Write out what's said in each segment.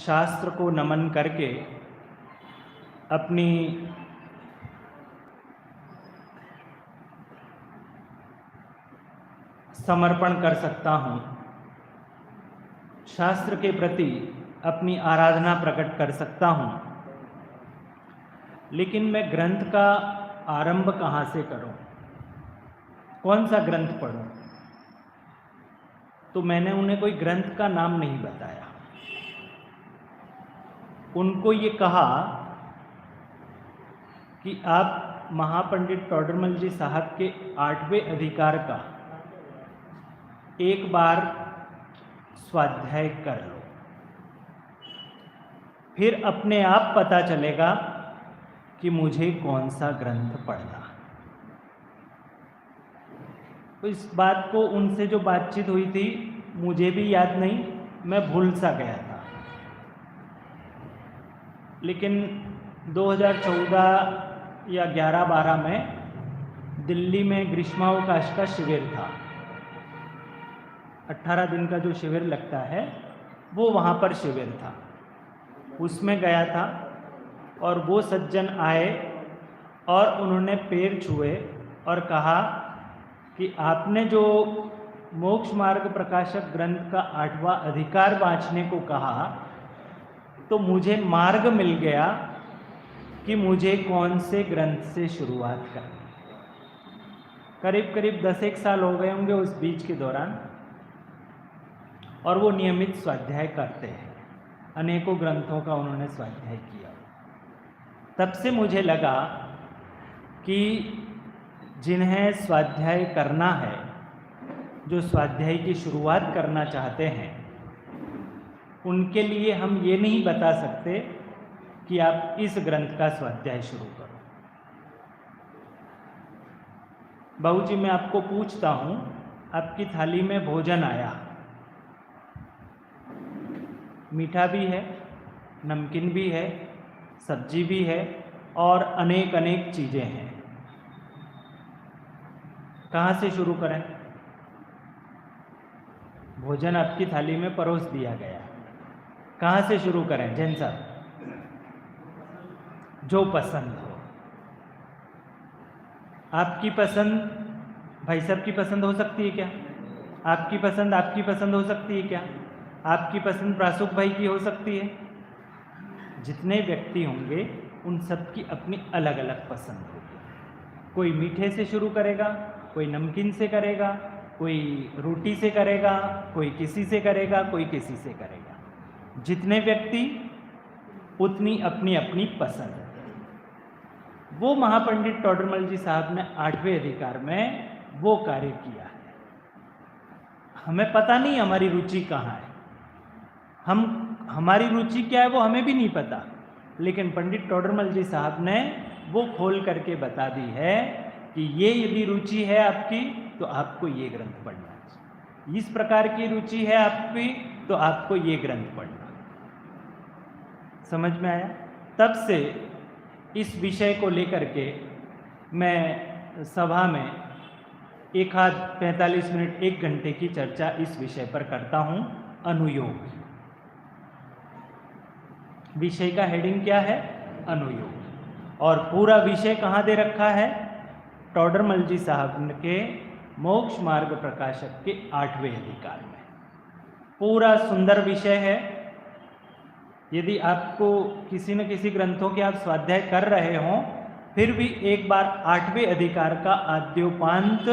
शास्त्र को नमन करके अपनी समर्पण कर सकता हूँ, शास्त्र के प्रति अपनी आराधना प्रकट कर सकता हूँ, लेकिन मैं ग्रंथ का आरंभ कहाँ से करूँ, कौन सा ग्रंथ पढूं? तो मैंने उन्हें कोई ग्रंथ का नाम नहीं बताया। उनको ये कहा कि आप महापंडित टोडरमल जी साहब के 8वें अधिकार का एक बार स्वाध्याय कर लो, फिर अपने आप पता चलेगा कि मुझे कौन सा ग्रंथ पढ़ना। तो इस बात को उनसे जो बातचीत हुई थी मुझे भी याद नहीं, मैं भूल सा गया था। लेकिन 2014 या 11-12 में दिल्ली में ग्रीष्मावकाश का शिविर था। 18 दिन का जो शिविर लगता है वो वहाँ पर शिविर था, उसमें गया था और वो सज्जन आए और उन्होंने पैर छुए और कहा कि आपने जो मोक्ष मार्ग प्रकाशक ग्रंथ का 8वां अधिकार वांचने को कहा तो मुझे मार्ग मिल गया कि मुझे कौन से ग्रंथ से शुरुआत करनी। करीब करीब 10 साल हो गए होंगे उस बीच के दौरान, और वो नियमित स्वाध्याय करते हैं, अनेकों ग्रंथों का उन्होंने स्वाध्याय किया। तब से मुझे लगा कि जिन्हें स्वाध्याय करना है, जो स्वाध्याय की शुरुआत करना चाहते हैं, उनके लिए हम ये नहीं बता सकते कि आप इस ग्रंथ का स्वाध्याय शुरू करो। बाबूजी, मैं आपको पूछता हूँ, आपकी थाली में भोजन आया, मीठा भी है, नमकीन भी है, सब्जी भी है और अनेक अनेक चीज़ें हैं। कहाँ से शुरू करें? भोजन आपकी थाली में परोस दिया गया, कहाँ से शुरू करें जैन साहब? जो पसंद हो। आपकी पसंद भाई साहब की पसंद हो सकती है क्या? आपकी पसंद हो सकती है क्या? आपकी पसंद प्रासुक भाई की हो सकती है। जितने व्यक्ति होंगे उन सब की अपनी अलग अलग पसंद होगी। कोई मीठे से शुरू करेगा, कोई नमकीन से करेगा, कोई रोटी से करेगा, कोई किसी से करेगा, कोई किसी से करेगा। जितने व्यक्ति उतनी अपनी अपनी पसंद। वो महापंडित टोडरमल जी साहब ने 8वें अधिकार में वो कार्य किया है। हमें पता नहीं हमारी रुचि कहाँ है, हमारी रुचि क्या है वो हमें भी नहीं पता, लेकिन पंडित टोडरमल जी साहब ने वो खोल करके बता दी है कि ये यदि रुचि है आपकी तो आपको ये ग्रंथ पढ़ना चाहिए, इस प्रकार की रुचि है आपकी तो आपको ये ग्रंथ पढ़ना। समझ में आया? तब से इस विषय को लेकर के मैं सभा में एक आध 45 मिनट 1 घंटे की चर्चा इस विषय पर करता हूँ। अनुयोग। विषय का हेडिंग क्या है? अनुयोग। और पूरा विषय कहाँ दे रखा है? टोडरमल जी साहब के मोक्ष मार्ग प्रकाशक के 8वें अधिकार में। पूरा सुंदर विषय है। यदि आपको किसी न किसी ग्रंथों के आप स्वाध्याय कर रहे हों, फिर भी एक बार 8वें अधिकार का आद्योपांत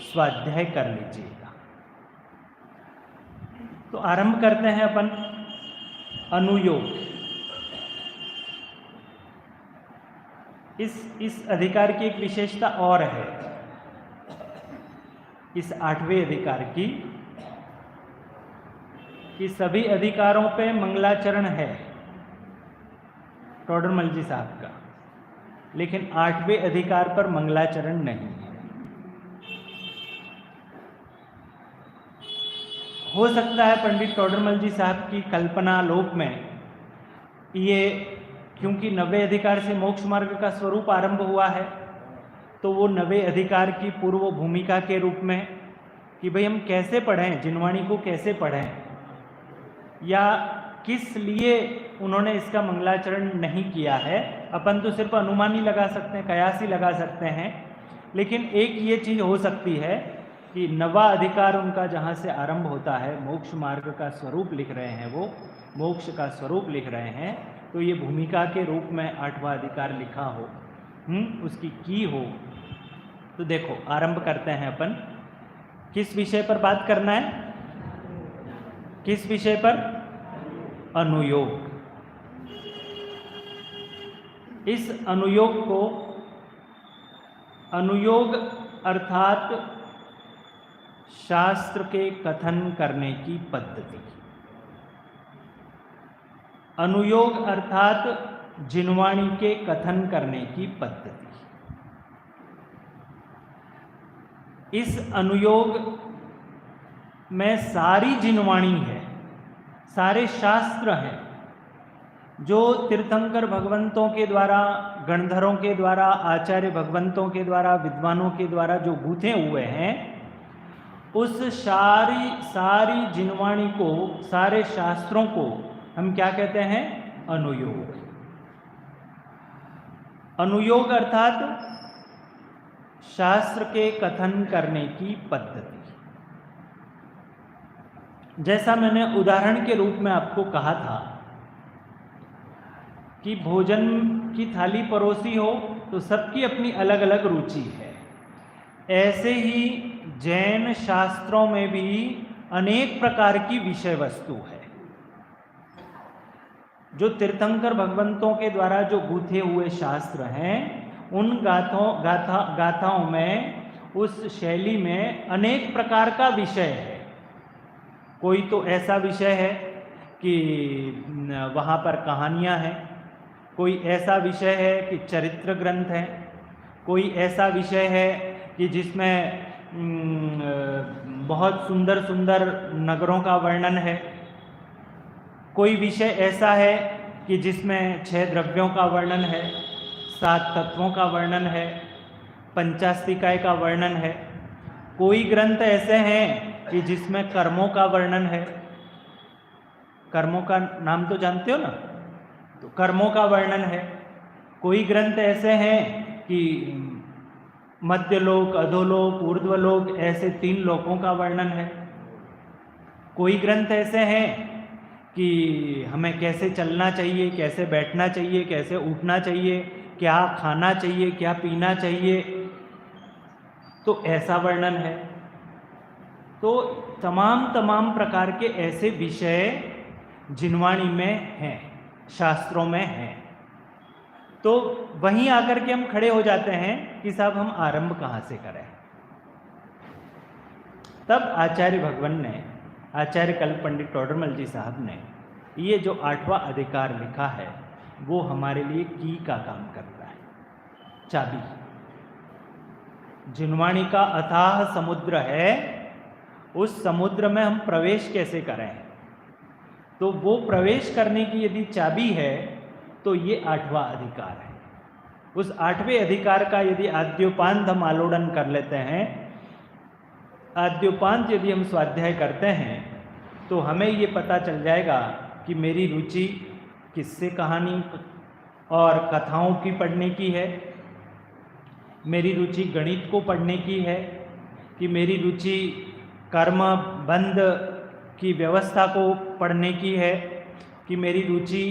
स्वाध्याय कर लीजिएगा। तो आरंभ करते हैं अपन अनुयोग। इस अधिकार की एक विशेषता और है, इस 8वें अधिकार की, कि सभी अधिकारों पे मंगलाचरण है टोडरमल जी साहब का, लेकिन 8वें अधिकार पर मंगलाचरण नहीं है। हो सकता है पंडित टोडरमल जी साहब की कल्पना लोक में ये, क्योंकि 90 अधिकार से मोक्ष मार्ग का स्वरूप आरंभ हुआ है, तो वो 90 अधिकार की पूर्व भूमिका के रूप में कि भाई हम कैसे पढ़ें, जिनवाणी को कैसे पढ़ें, या किस लिए उन्होंने इसका मंगलाचरण नहीं किया है, अपन तो सिर्फ अनुमान ही लगा सकते हैं, कयास ही लगा सकते हैं। लेकिन एक ये चीज़ हो सकती है कि नवा अधिकार उनका जहाँ से आरंभ होता है, मोक्ष मार्ग का स्वरूप लिख रहे हैं, वो मोक्ष का स्वरूप लिख रहे हैं, तो ये भूमिका के रूप में 8वां अधिकार लिखा हो, उसकी की हो। तो देखो आरंभ करते हैं अपन। किस विषय पर बात करना है? किस विषय पर? अनुयोग। इस अनुयोग को, अनुयोग अर्थात शास्त्र के कथन करने की पद्धति। अनुयोग अर्थात जिनवाणी के कथन करने की पद्धति। इस अनुयोग में सारी जिनवाणी है, सारे शास्त्र हैं जो तीर्थंकर भगवंतों के द्वारा, गणधरों के द्वारा, आचार्य भगवंतों के द्वारा, विद्वानों के द्वारा जो गूंथे हुए हैं, उस सारी जिनवाणी को, सारे शास्त्रों को हम क्या कहते हैं? अनुयोग। अनुयोग अर्थात शास्त्र के कथन करने की पद्धति। जैसा मैंने उदाहरण के रूप में आपको कहा था कि भोजन की थाली परोसी हो तो सबकी अपनी अलग अलग रुचि है, ऐसे ही जैन शास्त्रों में भी अनेक प्रकार की विषय वस्तु है। जो तीर्थंकर भगवंतों के द्वारा जो गूंथे हुए शास्त्र हैं, उन गाथाओं में, उस शैली में अनेक प्रकार का विषय है। कोई तो ऐसा विषय है कि वहाँ पर कहानियाँ हैं, कोई ऐसा विषय है कि चरित्र ग्रंथ है, कोई ऐसा विषय है कि जिसमें बहुत सुंदर सुंदर नगरों का वर्णन है, कोई विषय ऐसा है कि जिसमें 6 द्रव्यों का वर्णन है, 7 तत्वों का वर्णन है, पंचास्तिकाय का वर्णन है, कोई ग्रंथ ऐसे हैं कि जिसमें कर्मों का वर्णन है। कर्मों का नाम तो जानते हो ना, तो कर्मों का वर्णन है। कोई ग्रंथ ऐसे हैं कि मध्यलोक, अधोलोक, ऊर्ध्वलोक, ऐसे 3 लोकों का वर्णन है। कोई ग्रंथ ऐसे हैं कि हमें कैसे चलना चाहिए, कैसे बैठना चाहिए, कैसे उठना चाहिए, क्या खाना चाहिए, क्या पीना चाहिए, तो ऐसा वर्णन है। तो तमाम प्रकार के ऐसे विषय जिनवाणी में हैं, शास्त्रों में हैं। तो वहीं आकर के हम खड़े हो जाते हैं कि साहब हम आरंभ कहाँ से करें। तब आचार्य भगवान ने, आचार्य कल्प पंडित टोडरमल जी साहब ने ये जो 8वां अधिकार लिखा है, वो हमारे लिए की का काम करता है, चाबी। जिनवाणी का अथाह समुद्र है, उस समुद्र में हम प्रवेश कैसे करें, तो वो प्रवेश करने की यदि चाबी है तो ये 8वां अधिकार है। उस 8वें अधिकार का यदि आद्योपांत हम आलोड़न कर लेते हैं, आद्योपांत यदि हम स्वाध्याय करते हैं, तो हमें ये पता चल जाएगा कि मेरी रुचि किससे कहानी और कथाओं की पढ़ने की है, मेरी रुचि गणित को पढ़ने की है, कि मेरी रुचि कर्म बंध की व्यवस्था को पढ़ने की है, कि मेरी रुचि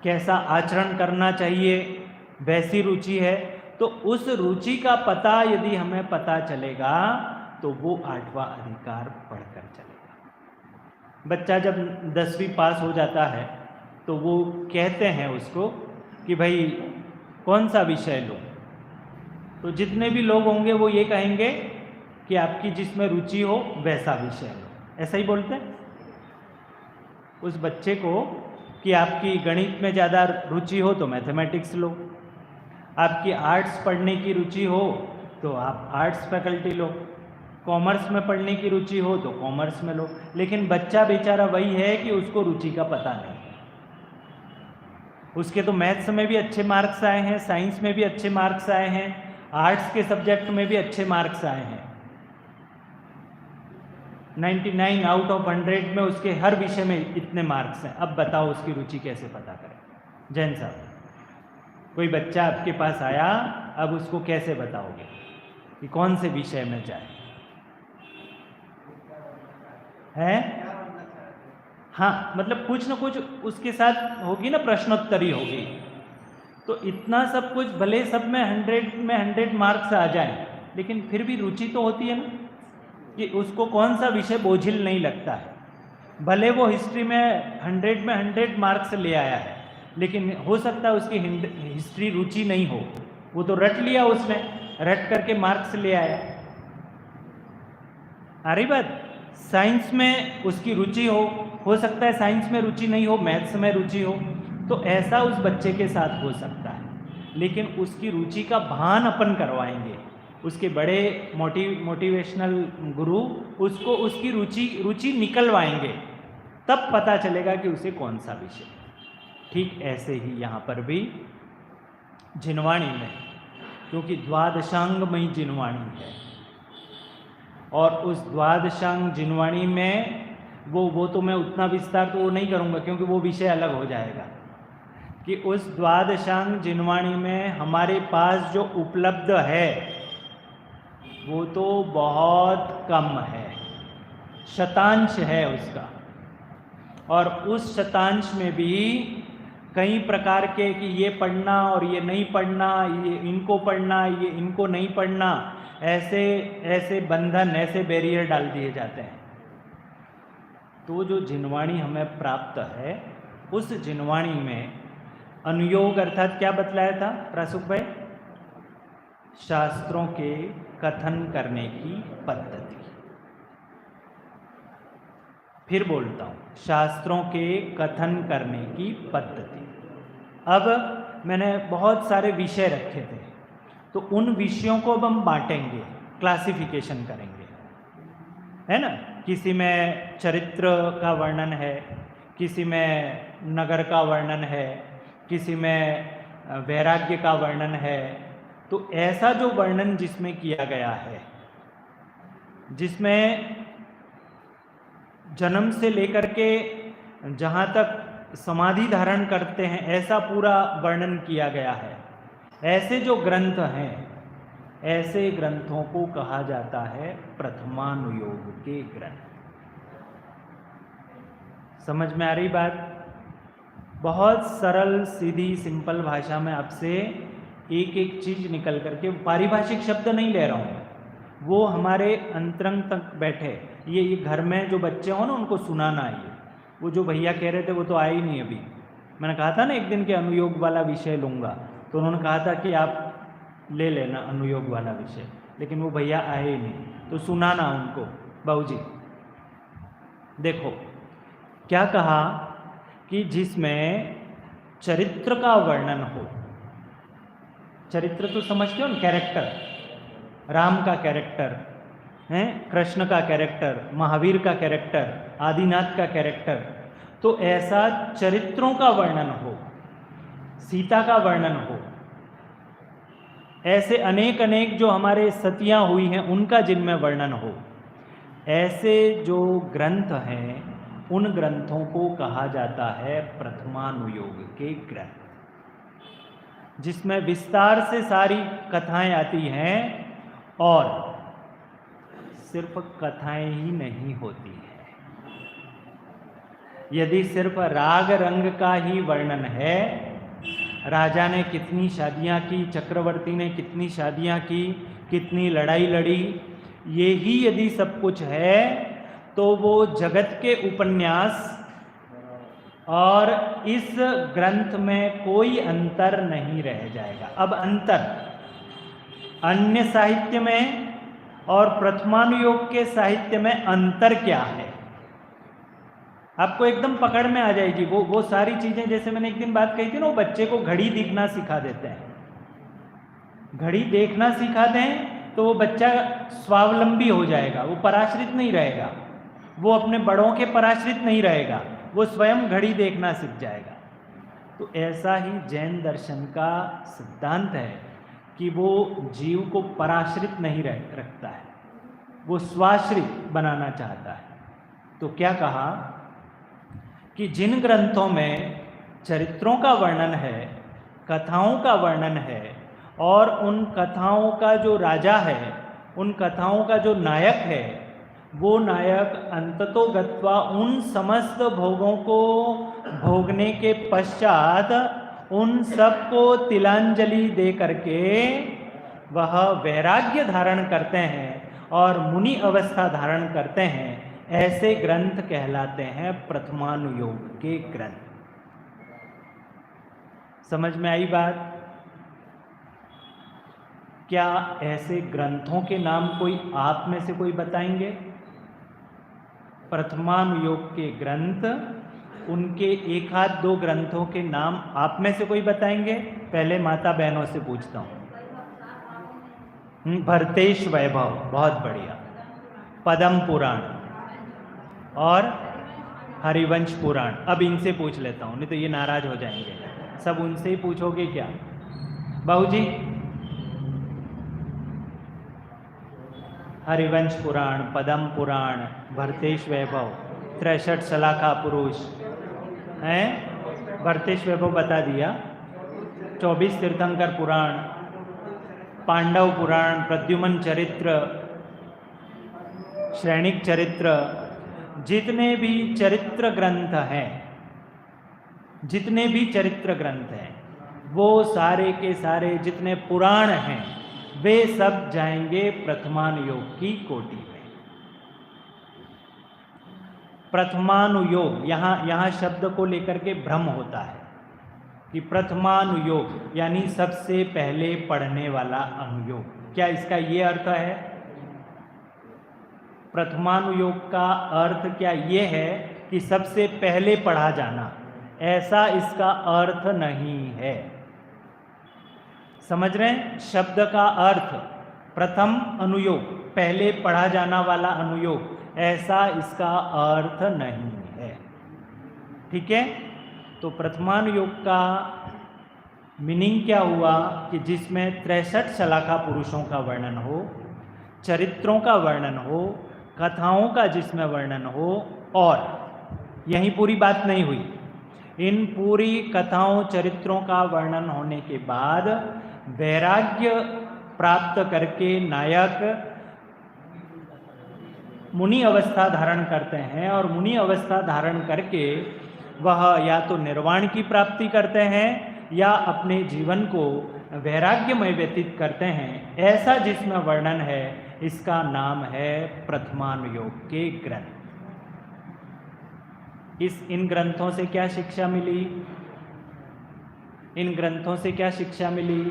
कैसा आचरण करना चाहिए, वैसी रुचि है। तो उस रुचि का पता यदि हमें पता चलेगा तो वो 8वां अधिकार पढ़कर चलेगा। बच्चा जब 10वीं पास हो जाता है तो वो कहते हैं उसको कि भाई कौन सा विषय लो, तो जितने भी लोग होंगे वो ये कहेंगे कि आपकी जिसमें रुचि हो वैसा विषय लो, ऐसा ही बोलते हैं उस बच्चे को कि आपकी गणित में ज़्यादा रुचि हो तो मैथमेटिक्स लो, आपकी आर्ट्स पढ़ने की रुचि हो तो आप आर्ट्स फैकल्टी लो, कॉमर्स में पढ़ने की रुचि हो तो कॉमर्स में लो। लेकिन बच्चा बेचारा वही है कि उसको रुचि का पता नहीं। उसके तो मैथ्स में भी अच्छे मार्क्स आए हैं, साइंस में भी अच्छे मार्क्स आए हैं, आर्ट्स के सब्जेक्ट में भी अच्छे मार्क्स आए हैं, 99 आउट ऑफ 100 में उसके हर विषय में इतने मार्क्स हैं। अब बताओ उसकी रुचि कैसे पता करें? जैन साहब, कोई बच्चा आपके पास आया, अब उसको कैसे बताओगे कि कौन से विषय में जाए? है? हाँ, मतलब कुछ ना कुछ उसके साथ होगी ना, प्रश्नोत्तरी होगी। तो इतना सब कुछ भले सब में 100 मार्क्स आ जाए, लेकिन फिर भी रुचि तो होती है ना, कि उसको कौन सा विषय बोझिल नहीं लगता है। भले वो हिस्ट्री में 100 मार्क्स ले आया है, लेकिन हो सकता है उसकी हिस्ट्री रुचि नहीं हो, वो तो रट लिया उसने, रट करके मार्क्स ले आया। आ रही बात? साइंस में उसकी रुचि हो सकता है साइंस में रुचि नहीं हो, मैथ्स में रुचि हो, तो ऐसा उस बच्चे के साथ हो सकता है। लेकिन उसकी रुचि का भान अपन करवाएंगे, उसके बड़े मोटिवेशनल गुरु उसको उसकी रुचि निकलवाएंगे, तब पता चलेगा कि उसे कौन सा विषय। ठीक ऐसे ही यहाँ पर भी जिनवाणी में, क्योंकि द्वादशांगमयी जिनवाणी है, और उस द्वादशांग जिनवाणी में वो तो मैं उतना विस्तार तो वो नहीं करूँगा, क्योंकि वो विषय अलग हो जाएगा, कि उस द्वादशांग जिनवाणी में हमारे पास जो उपलब्ध है वो तो बहुत कम है, शतांश है उसका। और उस शतांश में भी कई प्रकार के कि ये पढ़ना और ये नहीं पढ़ना, ये इनको पढ़ना, ये इनको नहीं पढ़ना, ऐसे ऐसे बंधन, ऐसे बैरियर डाल दिए जाते हैं। तो जो जिनवाणी हमें प्राप्त है, उस जिनवाणी में अनुयोग अर्थात क्या बतलाया था रासुक भाई? शास्त्रों के कथन करने की पद्धति। फिर बोलता हूँ, शास्त्रों के कथन करने की पद्धति। अब मैंने बहुत सारे विषय रखे थे, तो उन विषयों को अब हम बांटेंगे, क्लासिफिकेशन करेंगे, है ना? किसी में चरित्र का वर्णन है, किसी में नगर का वर्णन है, किसी में वैराग्य का वर्णन है। तो ऐसा जो वर्णन जिसमें किया गया है, जिसमें जन्म से लेकर के जहाँ तक समाधि धारण करते हैं ऐसा पूरा वर्णन किया गया है, ऐसे जो ग्रंथ हैं, ऐसे ग्रंथों को कहा जाता है प्रथमानुयोग के ग्रंथ। समझ में आ रही बात? बहुत सरल सीधी सिंपल भाषा में आपसे एक एक चीज निकल करके, पारिभाषिक शब्द नहीं ले रहा हूँ, वो हमारे अंतरंग तक बैठे। ये घर में जो बच्चे हो ना, उनको सुनाना है। वो जो भैया कह रहे थे वो तो आए ही नहीं अभी। मैंने कहा था ना एक दिन के अनुयोग वाला विषय लूँगा, तो उन्होंने कहा था कि आप ले लेना अनुयोग वाला विषय, लेकिन वो भैया आए ही नहीं, तो सुनाना उनको। बाबूजी देखो क्या कहा कि जिसमें चरित्र का वर्णन हो, चरित्र तो समझते हो ना, कैरेक्टर, राम का कैरेक्टर है, कृष्ण का कैरेक्टर, महावीर का कैरेक्टर, आदिनाथ का कैरेक्टर, तो ऐसा चरित्रों का वर्णन हो, सीता का वर्णन हो, ऐसे अनेक अनेक जो हमारे सतियां हुई हैं उनका जिनमें वर्णन हो, ऐसे जो ग्रंथ हैं उन ग्रंथों को कहा जाता है प्रथमानुयोग के ग्रंथ, जिसमें विस्तार से सारी कथाएं आती हैं, और सिर्फ कथाएं ही नहीं होती है। यदि सिर्फ राग रंग का ही वर्णन है, राजा ने कितनी शादियां की, चक्रवर्ती ने कितनी शादियां की, कितनी लड़ाई लड़ी, ये ही यदि सब कुछ है, तो वो जगत के उपन्यास और इस ग्रंथ में कोई अंतर नहीं रह जाएगा। अब अंतर अन्य साहित्य में और प्रथमानुयोग के साहित्य में अंतर क्या है, आपको एकदम पकड़ में आ जाएगी। वो सारी चीजें, जैसे मैंने एक दिन बात कही थी ना, वो बच्चे को घड़ी दिखना सिखा देते हैं। घड़ी देखना सिखा दें तो वो बच्चा स्वावलंबी हो जाएगा, वो पराश्रित नहीं रहेगा, वो अपने बड़ों के पराश्रित नहीं रहेगा, वो स्वयं घड़ी देखना सीख जाएगा। तो ऐसा ही जैन दर्शन का सिद्धांत है कि वो जीव को पराश्रित नहीं रखता है, वो स्वाश्रित बनाना चाहता है। तो क्या कहा कि जिन ग्रंथों में चरित्रों का वर्णन है, कथाओं का वर्णन है, और उन कथाओं का जो राजा है, उन कथाओं का जो नायक है, वो नायक अंततो गत्वा उन समस्त भोगों को भोगने के पश्चात उन सबको तिलांजलि दे करके वह वैराग्य धारण करते हैं और मुनि अवस्था धारण करते हैं, ऐसे ग्रंथ कहलाते हैं प्रथमानुयोग के ग्रंथ। समझ में आई बात? क्या ऐसे ग्रंथों के नाम कोई आप में से कोई बताएंगे? प्रथमानुयोग के ग्रंथ, उनके एक आध दो ग्रंथों के नाम आप में से कोई बताएंगे? पहले माता बहनों से पूछता हूँ। भरतेश वैभव, बहुत बढ़िया। पद्म पुराण और हरिवंश पुराण। अब इनसे पूछ लेता हूँ, नहीं तो ये नाराज हो जाएंगे। सब उनसे ही पूछोगे क्या? बाबू जी, हरिवंश पुराण, पद्म पुराण, भरतेश वैभव, 63 शलाका पुरुष हैं। भरतेश वैभव बता दिया। 24 तीर्थंकर पुराण, पांडव पुराण, प्रद्युम्न चरित्र, श्रेणिक चरित्र, जितने भी चरित्र ग्रंथ हैं, जितने भी चरित्र ग्रंथ हैं, वो सारे के सारे जितने पुराण हैं, वे सब जाएंगे प्रथमानुयोग की कोटि में। प्रथमानुयोग, यहाँ शब्द को लेकर के भ्रम होता है कि प्रथमानुयोग यानी सबसे पहले पढ़ने वाला अनुयोग। क्या इसका ये अर्थ है? प्रथमानुयोग का अर्थ क्या ये है कि सबसे पहले पढ़ा जाना? ऐसा इसका अर्थ नहीं है। समझ रहे हैं? शब्द का अर्थ प्रथम अनुयोग, पहले पढ़ा जाना वाला अनुयोग, ऐसा इसका अर्थ नहीं है। ठीक है? तो प्रथमानुयोग का मीनिंग क्या हुआ कि जिसमें 63 शलाका पुरुषों का वर्णन हो, चरित्रों का वर्णन हो, कथाओं का जिसमें वर्णन हो, और यही पूरी बात नहीं हुई। इन पूरी कथाओं चरित्रों का वर्णन होने के बाद वैराग्य प्राप्त करके नायक मुनि अवस्था धारण करते हैं, और मुनि अवस्था धारण करके वह या तो निर्वाण की प्राप्ति करते हैं या अपने जीवन को वैराग्यमय व्यतीत करते हैं। ऐसा जिसमें वर्णन है, इसका नाम है प्रथमानुयोग के ग्रंथ। इन ग्रंथों से क्या शिक्षा मिली? इन ग्रंथों से क्या शिक्षा मिली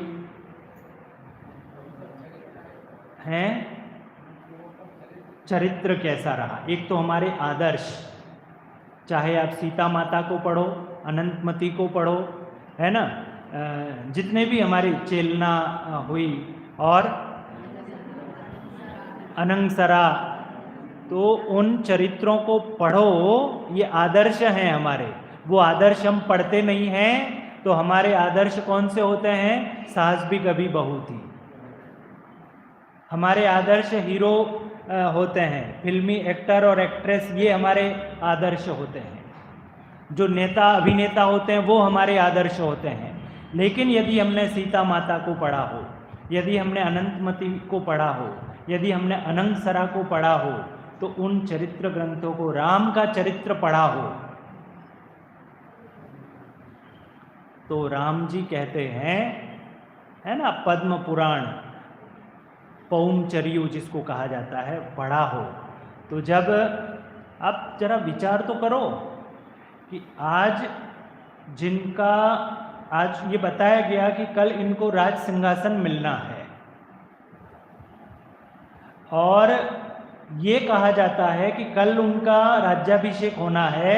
हैं? चरित्र कैसा रहा? एक तो हमारे आदर्श, चाहे आप सीता माता को पढ़ो, अनंतमती को पढ़ो, है ना, जितने भी हमारी चेलना हुई और अनंगसरा, तो उन चरित्रों को पढ़ो। ये आदर्श हैं हमारे। वो आदर्श हम पढ़ते नहीं हैं, तो हमारे आदर्श कौन से होते हैं? सास भी कभी बहू थी। हमारे आदर्श हीरो होते हैं, फिल्मी एक्टर और एक्ट्रेस, ये हमारे आदर्श होते हैं। जो नेता अभिनेता होते हैं वो हमारे आदर्श होते हैं। लेकिन यदि हमने सीता माता को पढ़ा हो, यदि हमने अनंतमती को पढ़ा हो, यदि हमने अनंगसरा को पढ़ा हो, तो उन चरित्र ग्रंथों को, राम का चरित्र पढ़ा हो, तो राम जी कहते हैं, है ना, पद्म पुराण, पौमचर्यु जिसको कहा जाता है, पढ़ा हो, तो जब आप जरा विचार तो करो कि आज जिनका, आज ये बताया गया कि कल इनको राज सिंहासन मिलना है, और ये कहा जाता है कि कल उनका राज्याभिषेक होना है,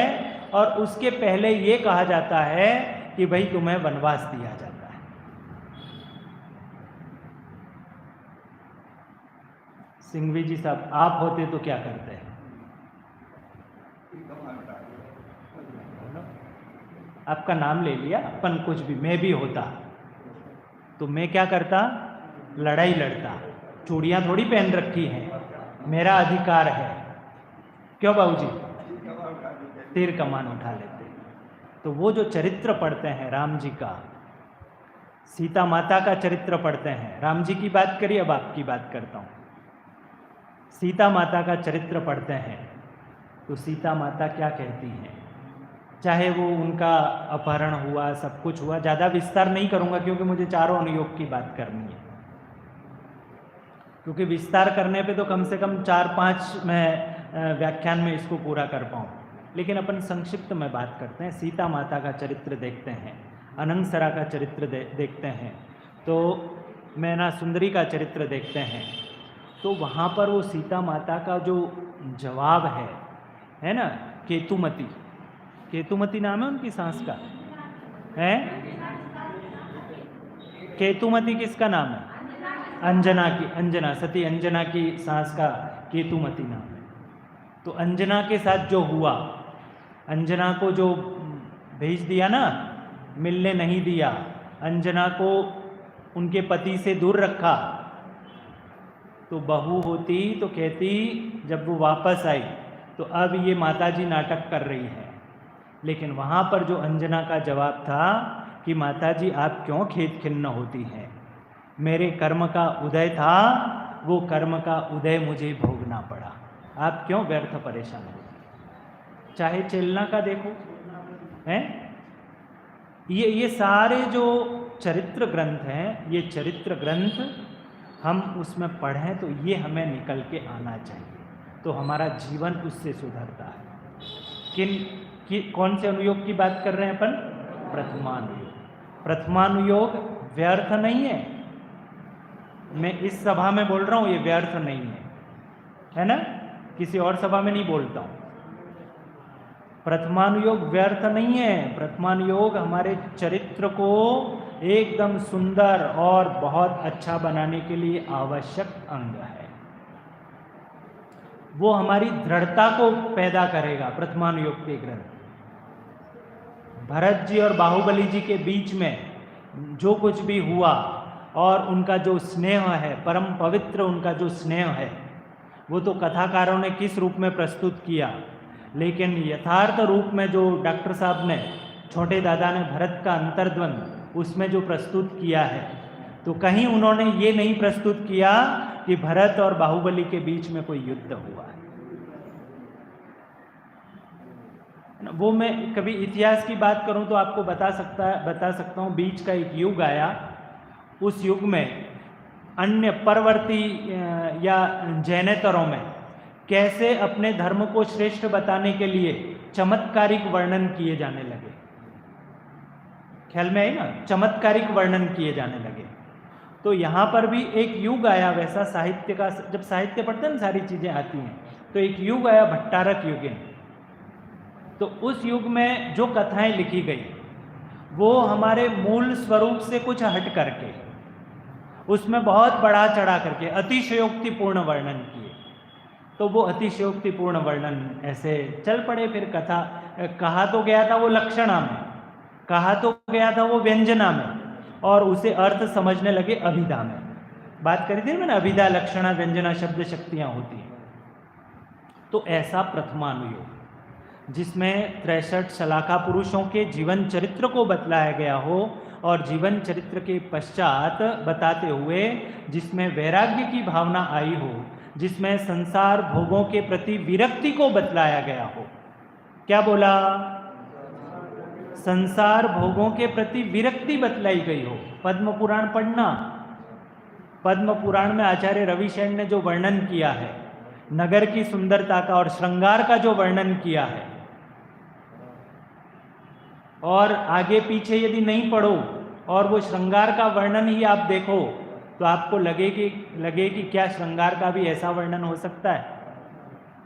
और उसके पहले ये कहा जाता है कि भाई तुम्हें वनवास दिया जाता है। सिंघवी जी साहब, आप होते तो क्या करते हैं? आपका नाम ले लिया, अपन कुछ भी, मैं भी होता तो मैं क्या करता? लड़ाई लड़ता। चूड़ियाँ थोड़ी पहन रखी हैं, मेरा अधिकार है। क्यों बाबूजी? तीर कमान उठा लेते। तो वो जो चरित्र पढ़ते हैं राम जी का, सीता माता का चरित्र पढ़ते हैं, राम जी की बात करिए, अब आपकी बात करता हूँ। सीता माता का चरित्र पढ़ते हैं तो सीता माता क्या कहती हैं, चाहे वो उनका अपहरण हुआ, सब कुछ हुआ, ज़्यादा विस्तार नहीं करूँगा क्योंकि मुझे चारों अनुयोग की बात करनी है, क्योंकि विस्तार करने पे तो कम से कम 4-5 मैं व्याख्यान में इसको पूरा कर पाऊँ, लेकिन अपन संक्षिप्त में बात करते हैं। सीता माता का चरित्र देखते हैं, अनंगसरा का चरित्र देखते हैं, तो मैना सुंदरी का चरित्र देखते हैं। तो वहाँ पर वो सीता माता का जो जवाब है ना, केतुमती, केतुमती नाम है उनकी सास का, है केतुमती किसका नाम है? अंजना की, अंजना, सती अंजना की सास का केतुमती नाम है। तो अंजना के साथ जो हुआ, अंजना को जो भेज दिया ना, मिलने नहीं दिया, अंजना को उनके पति से दूर रखा, तो बहू होती तो कहती, जब वो वापस आई तो अब ये माताजी नाटक कर रही है। लेकिन वहाँ पर जो अंजना का जवाब था कि माताजी आप क्यों खेद खिन्न होती हैं, मेरे कर्म का उदय था, वो कर्म का उदय मुझे भोगना पड़ा, आप क्यों व्यर्थ परेशान हो। चाहे चेलना का देखो, हैं ये सारे जो चरित्र ग्रंथ हैं, ये चरित्र ग्रंथ हम उसमें पढ़ें तो ये हमें निकल के आना चाहिए, तो हमारा जीवन उससे सुधरता है। कौन से अनुयोग की बात कर रहे हैं अपन? प्रथमानुयोग। प्रथमानुयोग व्यर्थ नहीं है, मैं इस सभा में बोल रहा हूँ, ये व्यर्थ नहीं है ना, किसी और सभा में नहीं बोलता हूँ। प्रथमानुयोग व्यर्थ नहीं है, प्रथमानुयोग हमारे चरित्र को एकदम सुंदर और बहुत अच्छा बनाने के लिए आवश्यक अंग है। वो हमारी दृढ़ता को पैदा करेगा। प्रथमानुयोग के ग्रंथ भरत जी और बाहुबली जी के बीच में जो कुछ भी हुआ और उनका जो स्नेह है, परम पवित्र उनका जो स्नेह है, वो तो कथाकारों ने किस रूप में प्रस्तुत किया, लेकिन यथार्थ रूप में जो डॉक्टर साहब ने, छोटे दादा ने भरत का अंतर्द्वंद उसमें जो प्रस्तुत किया है, तो कहीं उन्होंने ये नहीं प्रस्तुत किया कि भरत और बाहुबली के बीच में कोई युद्ध हुआ है। वो मैं कभी इतिहास की बात करूं तो आपको बता सकता हूं, बीच का एक युग आया, उस युग में अन्य परवर्ती या जैनेतरों में कैसे अपने धर्म को श्रेष्ठ बताने के लिए चमत्कारिक वर्णन किए जाने लगे। ख्याल में आई ना, चमत्कारिक वर्णन किए जाने लगे। तो यहाँ पर भी एक युग आया वैसा साहित्य का, जब साहित्य पढ़ते हैं ना सारी चीज़ें आती हैं, तो एक युग आया भट्टारक युगीन। तो उस युग में जो कथाएं लिखी गई वो हमारे मूल स्वरूप से कुछ हट करके, उसमें बहुत बढ़ा चढ़ा करके अतिशयोक्तिपूर्ण वर्णन किए। तो वो अतिशयोक्तिपूर्ण वर्णन ऐसे चल पड़े। फिर कथा कहा तो गया था वो लक्षणा में, कहा तो गया था वो व्यंजना में, और उसे अर्थ समझने लगे अभिधा में। बात करी थी मैंने, अभिधा लक्षणा व्यंजना शब्द शक्तियाँ होती हैं। तो ऐसा प्रथमानुयोग जिसमें 63 शलाका पुरुषों के जीवन चरित्र को बतलाया गया हो, और जीवन चरित्र के पश्चात बताते हुए जिसमें वैराग्य की भावना आई हो, जिसमें संसार भोगों के प्रति विरक्ति को बतलाया गया हो। क्या बोला? संसार भोगों के प्रति विरक्ति बतलाई गई हो। पद्म पुराण पढ़ना, पद्म पुराण में आचार्य रविशैन ने जो वर्णन किया है, नगर की सुंदरता का और श्रृंगार का जो वर्णन किया है, और आगे पीछे यदि नहीं पढ़ो और वो श्रृंगार का वर्णन ही आप देखो, तो आपको लगे कि क्या श्रृंगार का भी ऐसा वर्णन हो सकता है।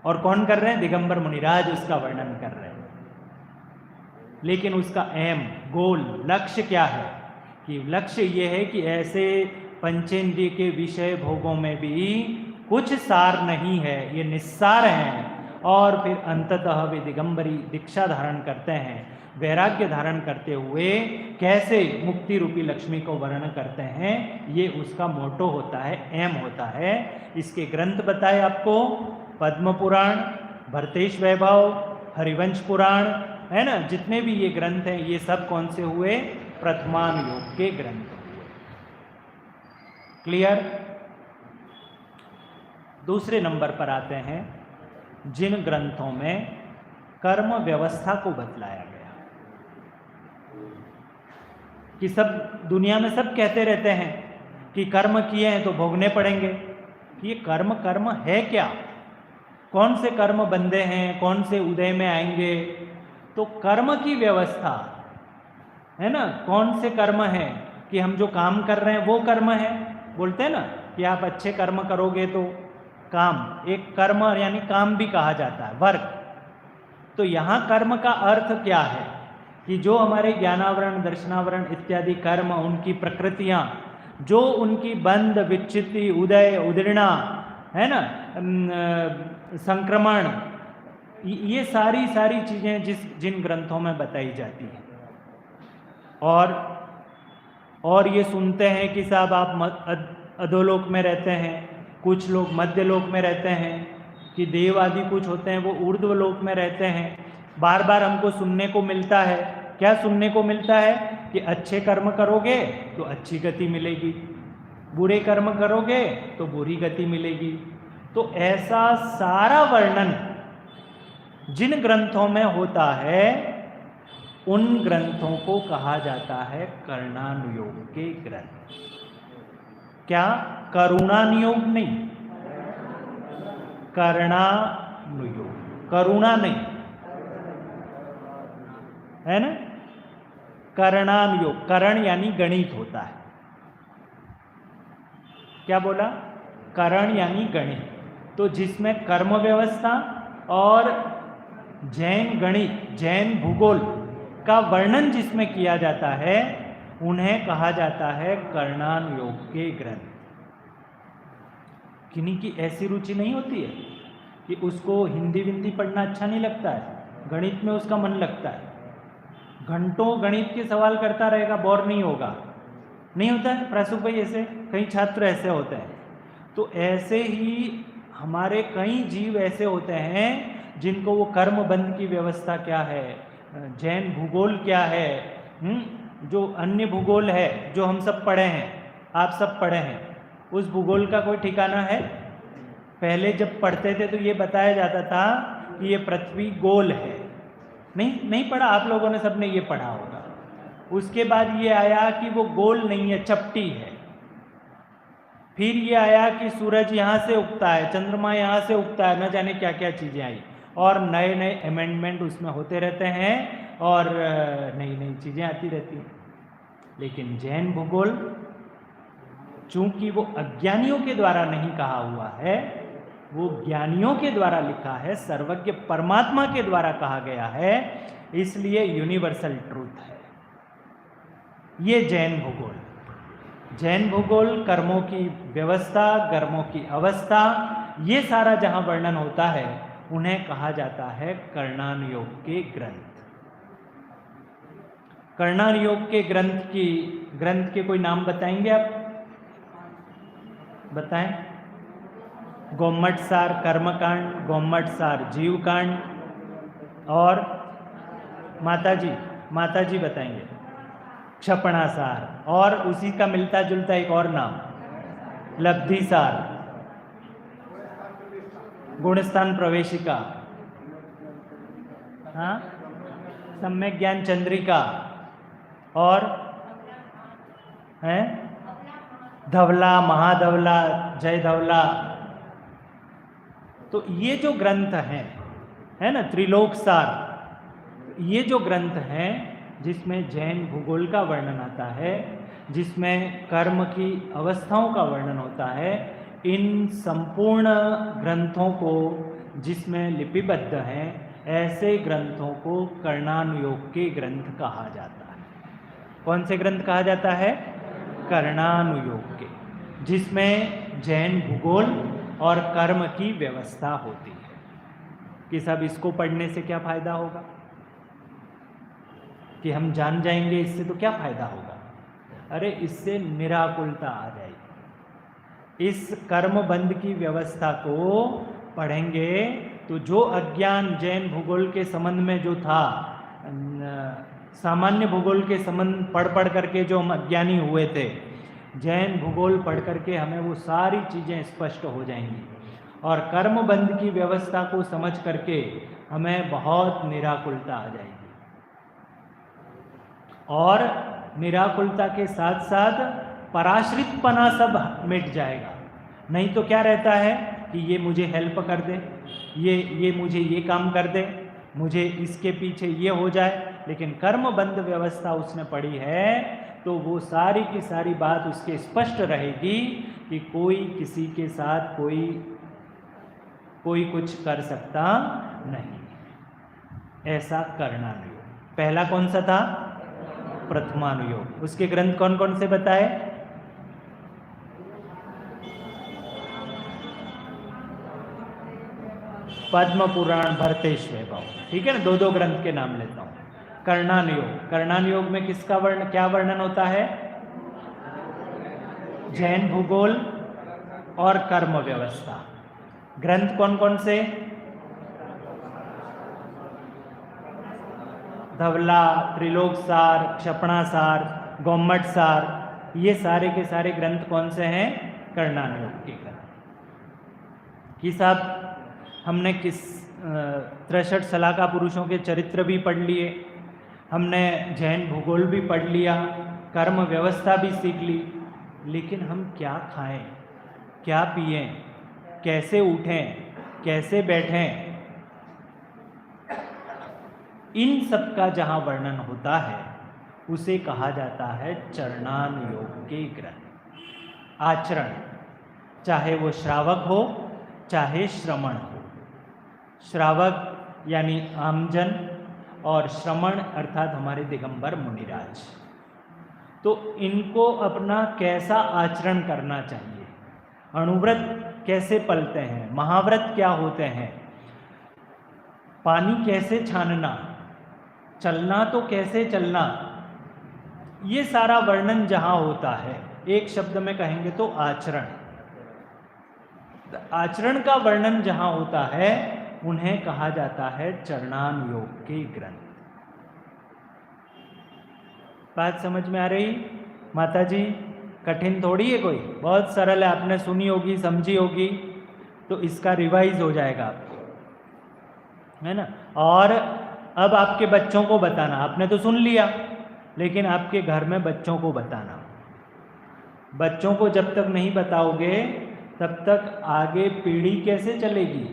और कौन कर रहे हैं? दिगंबर मुनिराज उसका वर्णन कर रहे हैं। लेकिन उसका एम, गोल, लक्ष्य क्या है? कि लक्ष्य ये है कि ऐसे पंचेंद्रिय के विषय भोगों में भी कुछ सार नहीं है, ये निस्सार हैं, और फिर अंततः वे दिगंबरी दीक्षा धारण करते हैं। वैराग्य धारण करते हुए कैसे मुक्ति रूपी लक्ष्मी को वर्ण करते हैं, ये उसका मोटो होता है, एम होता है। इसके ग्रंथ बताए आपको, पद्म पुराण, भरतेश वैभव, हरिवंश पुराण, है ना, जितने भी ये ग्रंथ हैं ये सब कौन से हुए, प्रथमान योग के ग्रंथ हुए। क्लियर। दूसरे नंबर पर आते हैं, जिन ग्रंथों में कर्म व्यवस्था को बतलाया गया, कि सब दुनिया में सब कहते रहते हैं कि कर्म किए हैं तो भोगने पड़ेंगे। ये कर्म कर्म है क्या, कौन से कर्म बंधे हैं, कौन से उदय में आएंगे, तो कर्म की व्यवस्था है ना, कौन से कर्म है कि हम जो काम कर रहे हैं वो कर्म है। बोलते हैं ना कि आप अच्छे कर्म करोगे तो काम, एक कर्म यानी काम भी कहा जाता है, वर्क। तो यहाँ कर्म का अर्थ क्या है कि जो हमारे ज्ञानावरण, दर्शनावरण इत्यादि कर्म, उनकी प्रकृतियाँ, जो उनकी बंध, विच्छित्ति, उदय, उदीर्णा, है ना, संक्रमण, ये सारी चीज़ें जिन ग्रंथों में बताई जाती हैं। और ये सुनते हैं कि साहब आप अधोलोक में रहते हैं, कुछ लोग मध्य लोक में रहते हैं, कि देव आदि कुछ होते हैं वो ऊर्ध्व लोक में रहते हैं। बार बार हमको सुनने को मिलता है, क्या सुनने को मिलता है कि अच्छे कर्म करोगे तो अच्छी गति मिलेगी, बुरे कर्म करोगे तो बुरी गति मिलेगी। तो ऐसा सारा वर्णन जिन ग्रंथों में होता है उन ग्रंथों को कहा जाता है कर्णानुयोग के ग्रंथ। क्या, करुणानुयोग नहीं, कर्णानुयोग, करुणा नहीं, है ना, कर्णानुयोग। करण यानी गणित होता है, क्या बोला, करण यानी गणित। तो जिसमें कर्म व्यवस्था और जैन गणित, जैन भूगोल का वर्णन जिसमें किया जाता है उन्हें कहा जाता है कर्णानुयोग के ग्रंथ। किन्हीं की ऐसी रुचि नहीं होती है कि उसको हिंदी विंदी पढ़ना अच्छा नहीं लगता है, गणित में उसका मन लगता है, घंटों गणित के सवाल करता रहेगा, बोर नहीं होगा, नहीं होता है प्रसूप भाई, ऐसे कई छात्र ऐसे होते हैं। तो ऐसे ही हमारे कई जीव ऐसे होते हैं जिनको वो कर्म बंध की व्यवस्था क्या है, जैन भूगोल क्या है, जो अन्य भूगोल है जो हम सब पढ़े हैं, आप सब पढ़े हैं, उस भूगोल का कोई ठिकाना है। पहले जब पढ़ते थे तो ये बताया जाता था कि ये पृथ्वी गोल है, नहीं पढ़ा आप लोगों ने, सबने ये पढ़ा होगा। उसके बाद ये आया कि वो गोल नहीं है, चपटी है। फिर ये आया कि सूरज यहाँ से उगता है, चंद्रमा यहाँ से उगता है, न जाने क्या क्या चीज़ें आई, और नए नए अमेंडमेंट उसमें होते रहते हैं और नई नई चीज़ें आती रहती हैं। लेकिन जैन भूगोल चूंकि वो अज्ञानियों के द्वारा नहीं कहा हुआ है, वो ज्ञानियों के द्वारा लिखा है, सर्वज्ञ परमात्मा के द्वारा कहा गया है, इसलिए यूनिवर्सल ट्रूथ है ये जैन भूगोल। जैन भूगोल कर्मों की व्यवस्था, कर्मों की अवस्था, ये सारा जहां वर्णन होता है उन्हें कहा जाता है कर्णानुयोग के ग्रंथ। कर्णानुयोग के ग्रंथ के कोई नाम बताएंगे आप, बताएं। गोम्मट सार कर्मकांड, गोम्मट सार जीवकांड, और माताजी बताएंगे क्षपणा सार, और उसी का मिलता जुलता एक और नाम लब्धि सार, गुणस्थान प्रवेशिका, हाँ, सम्यक ज्ञान चंद्रिका, और है धवला, महाधवला, जय धवला। तो ये जो ग्रंथ हैं, है ना, त्रिलोक सार, ये जो ग्रंथ हैं जिसमें जैन भूगोल का वर्णन आता है, जिसमें कर्म की अवस्थाओं का वर्णन होता है, इन संपूर्ण ग्रंथों को जिसमें लिपिबद्ध हैं, ऐसे ग्रंथों को कर्णानुयोग के ग्रंथ कहा जाता है। कौन से ग्रंथ कहा जाता है? कर्णानुयोग के, जिसमें जैन भूगोल और कर्म की व्यवस्था होती है। कि सब इसको पढ़ने से क्या फायदा होगा? कि हम जान जाएंगे इससे तो क्या फायदा होगा। अरे इससे निराकुलता आ जाएगी। इस कर्म बंध की व्यवस्था को पढ़ेंगे तो जो अज्ञान जैन भूगोल के संबंध में जो था, सामान्य भूगोल के संबंध पढ़ करके जो हम अज्ञानी हुए थे, जैन भूगोल पढ़ करके हमें वो सारी चीज़ें स्पष्ट हो जाएंगी और कर्म बंध की व्यवस्था को समझ करके हमें बहुत निराकुलता आ जाएगी। और निराकुलता के साथ साथ पराश्रितपना सब मिट जाएगा। नहीं तो क्या रहता है कि ये मुझे हेल्प कर दे, ये मुझे ये काम कर दे, मुझे इसके पीछे ये हो जाए। लेकिन कर्मबंध व्यवस्था उसने पढ़ी है तो वो सारी की सारी बात उसके स्पष्ट रहेगी कि कोई किसी के साथ कोई कुछ कर सकता नहीं। ऐसा कर्णानुयोग पहला कौन सा था? प्रथमानुयोग। उसके ग्रंथ कौन कौन से बताए? पद्म पुराण, भरतेश वैभव। ठीक है ना, दो दो ग्रंथ के नाम लेता हूं। कर्णानुयोग, कर्णानुयोग में किसका क्या वर्णन होता है? जैन भूगोल और कर्म व्यवस्था। ग्रंथ कौन कौन से? धवला, त्रिलोक सार, क्षपणा सार, गौमट सार, ये सारे के सारे ग्रंथ कौन से हैं? कर्णानुयोग के ग्रंथ। कि साहब हमने किस 63 सलाका पुरुषों के चरित्र भी पढ़ लिए, हमने जैन भूगोल भी पढ़ लिया, कर्म व्यवस्था भी सीख ली, लेकिन हम क्या खाएं, क्या पिएं, कैसे उठें, कैसे बैठें, इन सब का जहाँ वर्णन होता है उसे कहा जाता है चरणानुयोग के ग्रंथ। आचरण, चाहे वो श्रावक हो चाहे श्रमण हो। श्रावक यानी आमजन और श्रमण अर्थात हमारे दिगंबर मुनिराज। तो इनको अपना कैसा आचरण करना चाहिए, अणुव्रत कैसे पलते हैं, महाव्रत क्या होते हैं, पानी कैसे छानना, चलना तो कैसे चलना, ये सारा वर्णन जहाँ होता है, एक शब्द में कहेंगे तो आचरण। आचरण का वर्णन जहाँ होता है उन्हें कहा जाता है चरणानुयोग के ग्रंथ। बात समझ में आ रही माता जी? कठिन थोड़ी है कोई, बहुत सरल है, आपने सुनी होगी, समझी होगी, तो इसका रिवाइज हो जाएगा आपको, है ना। और अब आपके बच्चों को बताना, आपने तो सुन लिया, लेकिन आपके घर में बच्चों को बताना। बच्चों को जब तक नहीं बताओगे तब तक आगे पीढ़ी कैसे चलेगी?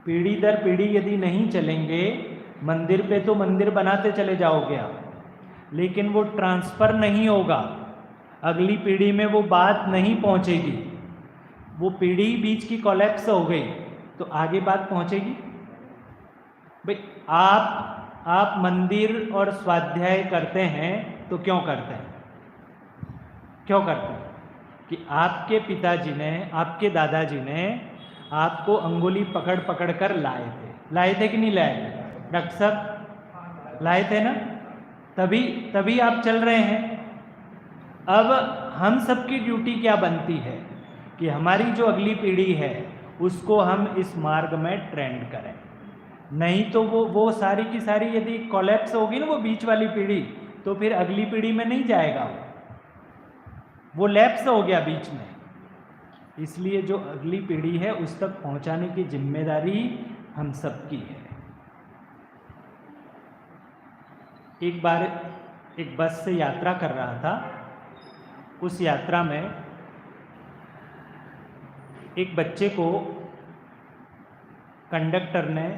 पीढ़ी दर पीढ़ी यदि नहीं चलेंगे, मंदिर पे तो मंदिर बनाते चले जाओगे आप, लेकिन वो ट्रांसफ़र नहीं होगा, अगली पीढ़ी में वो बात नहीं पहुंचेगी। वो पीढ़ी बीच की कोलैप्स हो गई तो आगे बात पहुंचेगी? भाई आप मंदिर और स्वाध्याय करते हैं तो क्यों करते हैं? क्यों करते हैं? कि आपके पिताजी ने, आपके दादाजी ने आपको अंगुली पकड़ पकड़ कर लाए थे कि नहीं लाए थे? डॉक्टर साहब लाए थे ना, तभी आप चल रहे हैं। अब हम सबकी ड्यूटी क्या बनती है कि हमारी जो अगली पीढ़ी है उसको हम इस मार्ग में ट्रेंड करें। नहीं तो वो सारी की सारी यदि कोलैप्स होगी ना वो बीच वाली पीढ़ी, तो फिर अगली पीढ़ी में नहीं जाएगा, वो लैप्स हो गया बीच में। इसलिए जो अगली पीढ़ी है उस तक पहुंचाने की जिम्मेदारी हम सबकी है। एक बार एक बस से यात्रा कर रहा था, उस यात्रा में एक बच्चे को कंडक्टर ने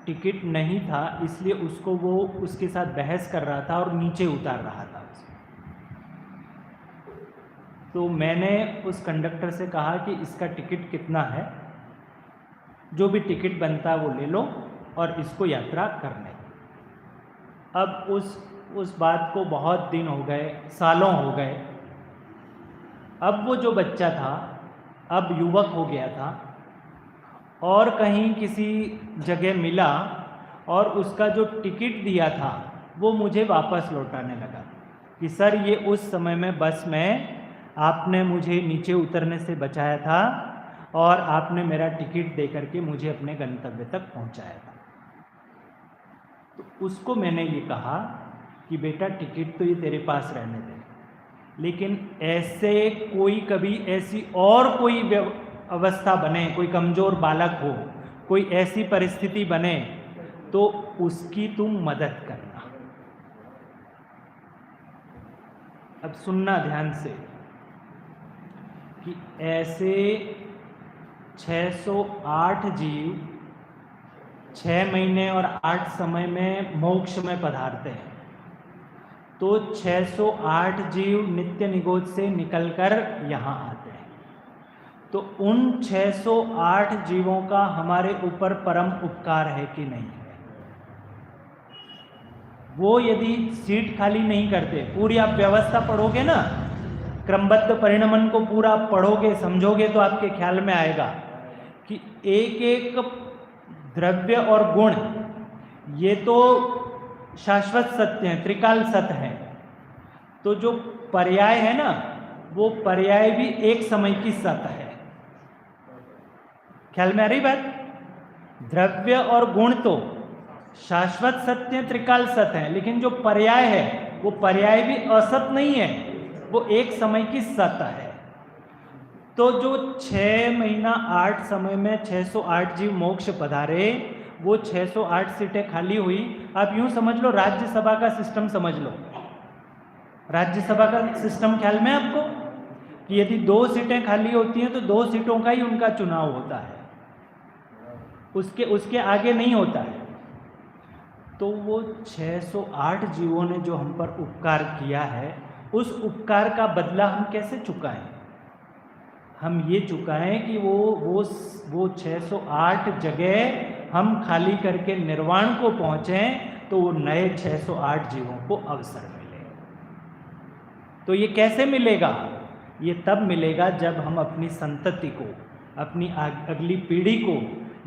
टिकट नहीं था इसलिए उसको वो उसके साथ बहस कर रहा था और नीचे उतार रहा था। तो मैंने उस कंडक्टर से कहा कि इसका टिकट कितना है, जो भी टिकट बनता है वो ले लो और इसको यात्रा करने। अब उस बात को बहुत दिन हो गए, सालों हो गए। अब वो जो बच्चा था अब युवक हो गया था और कहीं किसी जगह मिला और उसका जो टिकट दिया था वो मुझे वापस लौटाने लगा कि सर ये उस समय में बस में आपने मुझे नीचे उतरने से बचाया था और आपने मेरा टिकट दे करके मुझे अपने गंतव्य तक पहुंचाया था। तो उसको मैंने ये कहा कि बेटा टिकट तो ये तेरे पास रहने दे, लेकिन ऐसे कोई कभी ऐसी और कोई अवस्था बने, कोई कमज़ोर बालक हो, कोई ऐसी परिस्थिति बने तो उसकी तुम मदद करना। अब सुनना ध्यान से कि ऐसे 608 जीव 6 महीने और 8 समय में मोक्ष में पधारते हैं, तो 608 जीव नित्य निगोद से निकलकर यहाँ आते हैं। तो उन 608 जीवों का हमारे ऊपर परम उपकार है कि नहीं है? वो यदि सीट खाली नहीं करते, पूरी आप व्यवस्था पढ़ोगे ना, क्रमबद्ध परिणमन को पूरा पढ़ोगे, समझोगे, तो आपके ख्याल में आएगा कि एक एक द्रव्य और गुण ये तो शाश्वत सत्य हैं, त्रिकाल सत्य हैं। तो जो पर्याय है ना, वो पर्याय भी एक समय की सत्य है। ख्याल में आ रही बात? द्रव्य और गुण तो शाश्वत सत्य त्रिकाल सत्य है, लेकिन जो पर्याय है वो पर्याय भी असत नहीं है, वो एक समय की सत्य है। तो जो 6 महीना 8 समय में 608 जीव मोक्ष पधारे, वो 608 सीटें खाली हुई। आप यूं समझ लो, राज्यसभा का सिस्टम समझ लो। राज्यसभा का सिस्टम ख्याल में आपको कि यदि 2 सीटें खाली होती हैं तो 2 सीटों का ही उनका चुनाव होता है, उसके आगे नहीं होता है। तो वो 608 जीवों ने जो हम पर उपकार किया है, उस उपकार का बदला हम कैसे चुकाएं? हम ये चुकाएं कि वो 608 जगह हम खाली करके निर्वाण को पहुँचें, तो वो नए 608 जीवों को अवसर मिले। तो ये कैसे मिलेगा? ये तब मिलेगा जब हम अपनी संतति को, अपनी अगली पीढ़ी को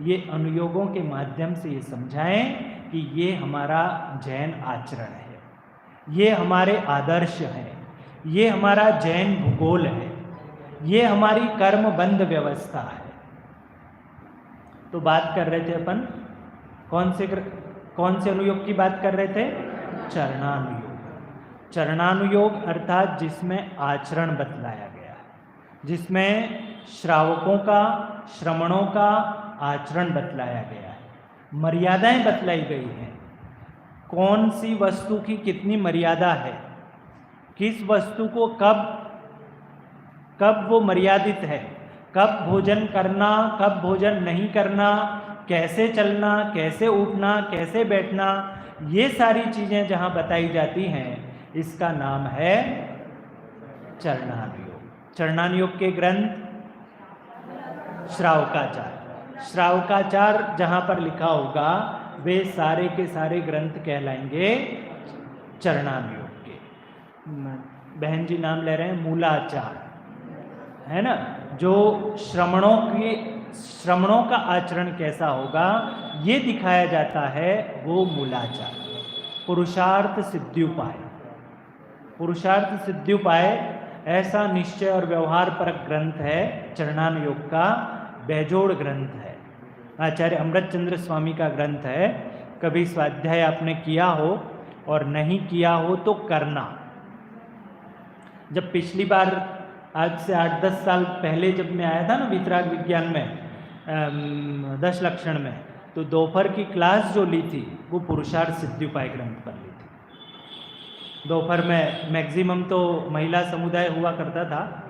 ये अनुयोगों के माध्यम से ये समझाएं कि ये हमारा जैन आचरण है, ये हमारे आदर्श है, ये हमारा जैन भूगोल है, ये हमारी कर्मबंध व्यवस्था है। तो बात कर रहे थे अपन कौन से अनुयोग की बात कर रहे थे? चरणानुयोग। चरणानुयोग अर्थात जिसमें आचरण बतलाया गया है, जिसमें श्रावकों का, श्रमणों का आचरण बतलाया गया है, मर्यादाएं बतलाई गई हैं। कौन सी वस्तु की कितनी मर्यादा है, किस वस्तु को कब वो मर्यादित है, कब भोजन करना, कब भोजन नहीं करना, कैसे चलना, कैसे उठना, कैसे बैठना, ये सारी चीज़ें जहाँ बताई जाती हैं, इसका नाम है चरणानुयोग। चरणानुयोग के ग्रंथ श्रावकाचार। श्रावकाचार जहाँ पर लिखा होगा, वे सारे के सारे ग्रंथ कहलाएंगे चरणानुयोग के। बहन जी नाम ले रहे हैं मूलाचार, है ना? जो श्रमणों का आचरण कैसा होगा ये दिखाया जाता है, वो मूलाचार। पुरुषार्थ सिद्ध्युपाय। पुरुषार्थ सिद्ध्युपाय ऐसा निश्चय और व्यवहार परक ग्रंथ है, चरणानुयोग का बेजोड़ ग्रंथ है। आचार्य अमृतचंद्र स्वामी का ग्रंथ है। कभी स्वाध्याय आपने किया हो और नहीं किया हो तो करना। जब पिछली बार आज से 8-10 साल पहले जब मैं आया था ना वितराग विज्ञान में 10 लक्षण में, तो दोपहर की क्लास जो ली थी वो पुरुषार्थ सिद्ध्युपाय ग्रंथ पर ली थी। दोपहर में मैक्सिमम तो महिला समुदाय हुआ करता था,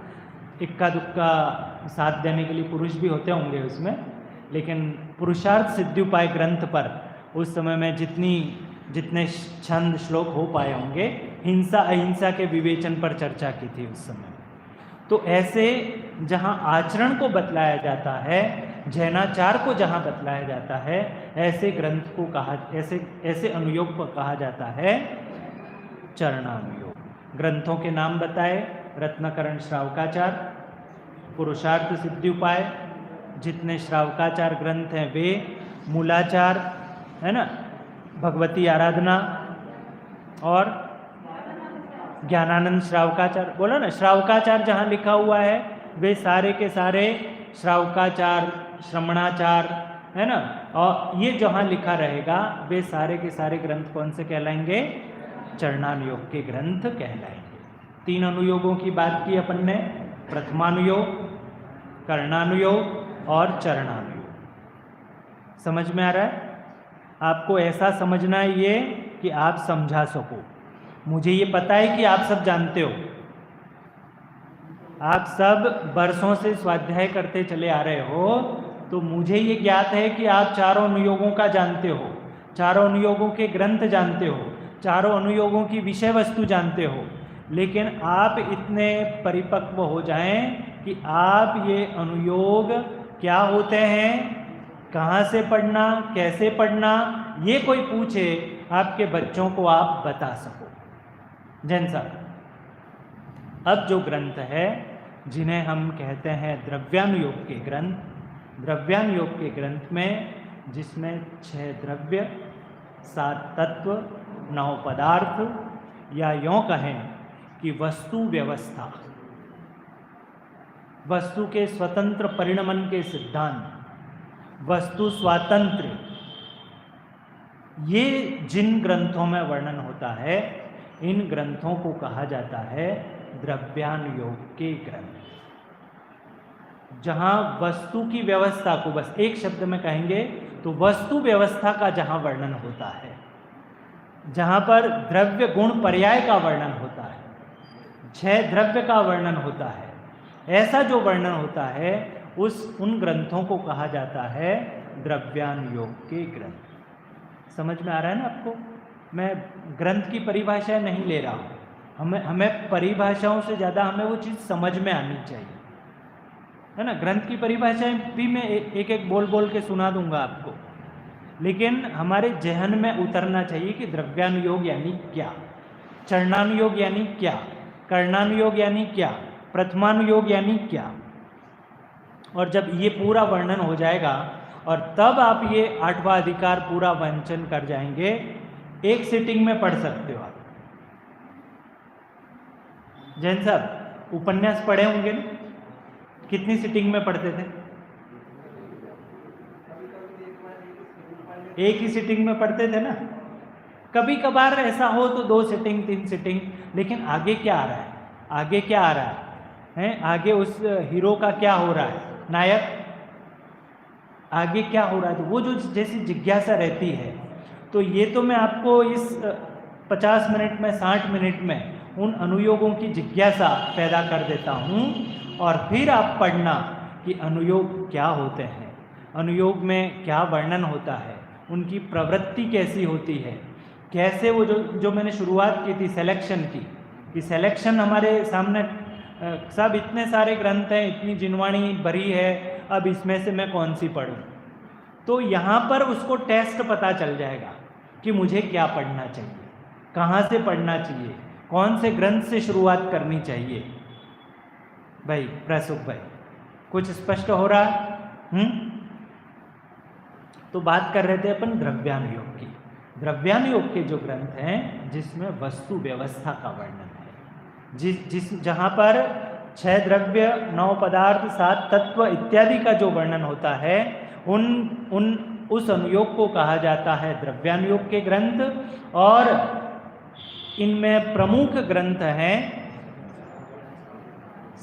इक्का दुक्का साथ देने के लिए पुरुष भी होते होंगे उसमें, लेकिन पुरुषार्थ सिद्ध्युपाय ग्रंथ पर उस समय में जितने छंद श्लोक हो पाए होंगे, हिंसा अहिंसा के विवेचन पर चर्चा की थी उस समय। तो ऐसे जहाँ आचरण को बतलाया जाता है, जैनाचार को जहाँ बतलाया जाता है, ऐसे ग्रंथ को ऐसे अनुयोग को कहा जाता है चरणानुयोग। ग्रंथों के नाम बताए, रत्नकरण श्रावकाचार, पुरुषार्थ सिद्ध्युपाय, जितने श्रावकाचार ग्रंथ हैं वे, मूलाचार, है ना, भगवती आराधना, और ज्ञानानंद श्रावकाचार्य, बोलो ना, श्रावकाचार्य जहाँ लिखा हुआ है वे सारे के सारे श्रावकाचार्य, श्रमणाचार्य, है ना, और ये जहाँ लिखा रहेगा वे सारे के सारे ग्रंथ कौन से कहलाएंगे? चरणानुयोग के ग्रंथ कहलाएंगे। 3 अनुयोगों की बात की अपन ने, प्रथमानुयोग, कर्णानुयोग और चरणानुयोग। समझ में आ रहा है? आपको ऐसा समझना है ये कि आप समझा सको। मुझे ये पता है कि आप सब जानते हो, आप सब बरसों से स्वाध्याय करते चले आ रहे हो, तो मुझे ये ज्ञात है कि आप चारों अनुयोगों का जानते हो, चारों अनुयोगों के ग्रंथ जानते हो, चारों अनुयोगों की विषय वस्तु जानते हो, लेकिन आप इतने परिपक्व हो जाएं कि आप ये अनुयोग क्या होते हैं, कहाँ से पढ़ना, कैसे पढ़ना, ये कोई पूछे आपके बच्चों को आप बता सको। जैन साहब, अब जो ग्रंथ है जिन्हें हम कहते हैं द्रव्यानुयोग के ग्रंथ, द्रव्यानुयोग के ग्रंथ में जिसमें 6 द्रव्य, 7 तत्व, 9 पदार्थ, या यों कहें कि वस्तु व्यवस्था, वस्तु के स्वतंत्र परिणमन के सिद्धांत, वस्तु स्वातंत्र्य, ये जिन ग्रंथों में वर्णन होता है, इन ग्रंथों को कहा जाता है द्रव्यानुयोग के ग्रंथ। जहां वस्तु की व्यवस्था को बस एक शब्द में कहेंगे तो वस्तु व्यवस्था का जहां वर्णन होता है, जहां पर द्रव्य गुण पर्याय का वर्णन होता है, 6 द्रव्य का वर्णन होता है, ऐसा जो वर्णन होता है उन ग्रंथों को कहा जाता है द्रव्यानुयोग के ग्रंथ। समझ में आ रहा है ना आपको? मैं ग्रंथ की परिभाषा नहीं ले रहा हूँ, हमें परिभाषाओं से ज़्यादा हमें वो चीज़ समझ में आनी चाहिए, है ना। ग्रंथ की परिभाषाएं भी मैं एक एक बोल बोल के सुना दूंगा आपको, लेकिन हमारे जहन में उतरना चाहिए कि द्रव्यानुयोग यानी क्या, चरणानुयोग यानी क्या, कर्णानुयोग यानी क्या, प्रथमानुयोग यानी क्या। और जब ये पूरा वर्णन हो जाएगा और तब आप ये 8वां अधिकार पूरा वांचन कर जाएंगे, एक सिटिंग में पढ़ सकते हो आप। जैन साहब, उपन्यास पढ़े होंगे ना, कितनी सिटिंग में पढ़ते थे? एक ही सिटिंग में पढ़ते थे ना। कभी कभार ऐसा हो तो 2 सिटिंग 3 सिटिंग, लेकिन आगे क्या आ रहा है, आगे क्या आ रहा है, आगे उस हीरो का क्या हो रहा है, नायक आगे क्या हो रहा है, तो वो जो जैसी जिज्ञासा रहती है, तो ये तो मैं आपको इस 50 मिनट में 60 मिनट में उन अनुयोगों की जिज्ञासा पैदा कर देता हूँ, और फिर आप पढ़ना कि अनुयोग क्या होते हैं, अनुयोग में क्या वर्णन होता है, उनकी प्रवृत्ति कैसी होती है, कैसे वो जो मैंने शुरुआत की थी सिलेक्शन की, कि सिलेक्शन हमारे सामने सब इतने सारे ग्रंथ हैं, इतनी जिनवाणी भरी है, अब इसमें से मैं कौन सी पढ़ूं, तो यहाँ पर उसको टेस्ट पता चल जाएगा कि मुझे क्या पढ़ना चाहिए, कहाँ से पढ़ना चाहिए, कौन से ग्रंथ से शुरुआत करनी चाहिए। भाई प्रसुख भाई, कुछ स्पष्ट हो रहा है? तो बात कर रहे थे अपन द्रव्यानुयोग की। द्रव्यानुयोग के जो ग्रंथ हैं जिसमें वस्तु व्यवस्था का वर्णन है, जहाँ पर 6 द्रव्य, 9 पदार्थ, 7 तत्व इत्यादि का जो वर्णन होता है, उस अनुयोग को कहा जाता है द्रव्यानुयोग के ग्रंथ। और इनमें प्रमुख ग्रंथ हैं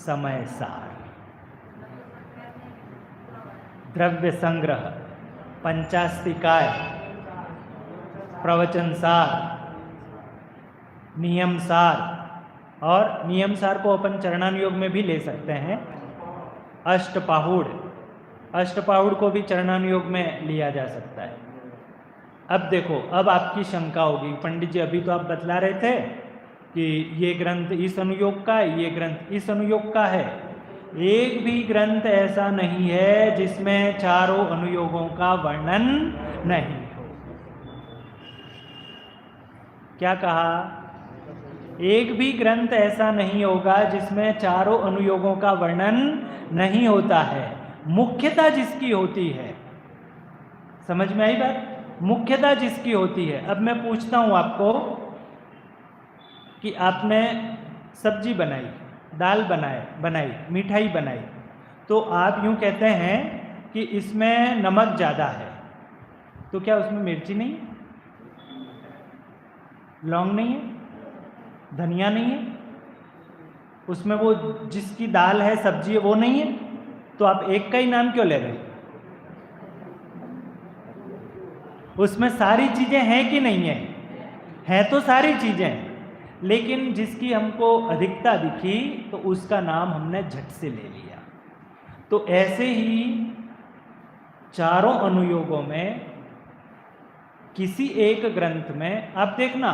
समय सार, द्रव्य संग्रह, पंचास्तिकाय, प्रवचन सार, नियम सार, और नियम सार को अपन चरणानुयोग में भी ले सकते हैं, अष्टपाहुड़, अष्टपाहुड़ को भी चरणानुयोग में लिया जा सकता है। अब देखो, अब आपकी शंका होगी, पंडित जी अभी तो आप बतला रहे थे कि ये ग्रंथ इस अनुयोग का है, ये ग्रंथ इस अनुयोग का है। एक भी ग्रंथ ऐसा नहीं है जिसमें चारों अनुयोगों का वर्णन नहीं हो। क्या कहा? एक भी ग्रंथ ऐसा नहीं होगा जिसमें चारों अनुयोगों का वर्णन नहीं होता है। मुख्यता जिसकी होती है, समझ में आई बात? मुख्यता जिसकी होती है। अब मैं पूछता हूं आपको कि आपने सब्जी बनाई, दाल बनाई, मिठाई बनाई, तो आप यूँ कहते हैं कि इसमें नमक ज़्यादा है, तो क्या उसमें मिर्ची नहीं है, लौंग नहीं है, धनिया नहीं है, उसमें वो जिसकी दाल है, सब्जी है, वो नहीं है, तो आप एक का ही नाम क्यों ले रहे हैं? उसमें सारी चीज़ें हैं कि नहीं है? हैं तो सारी चीज़ें, लेकिन जिसकी हमको अधिकता दिखी तो उसका नाम हमने झट से ले लिया। तो ऐसे ही चारों अनुयोगों में किसी एक ग्रंथ में आप देखना,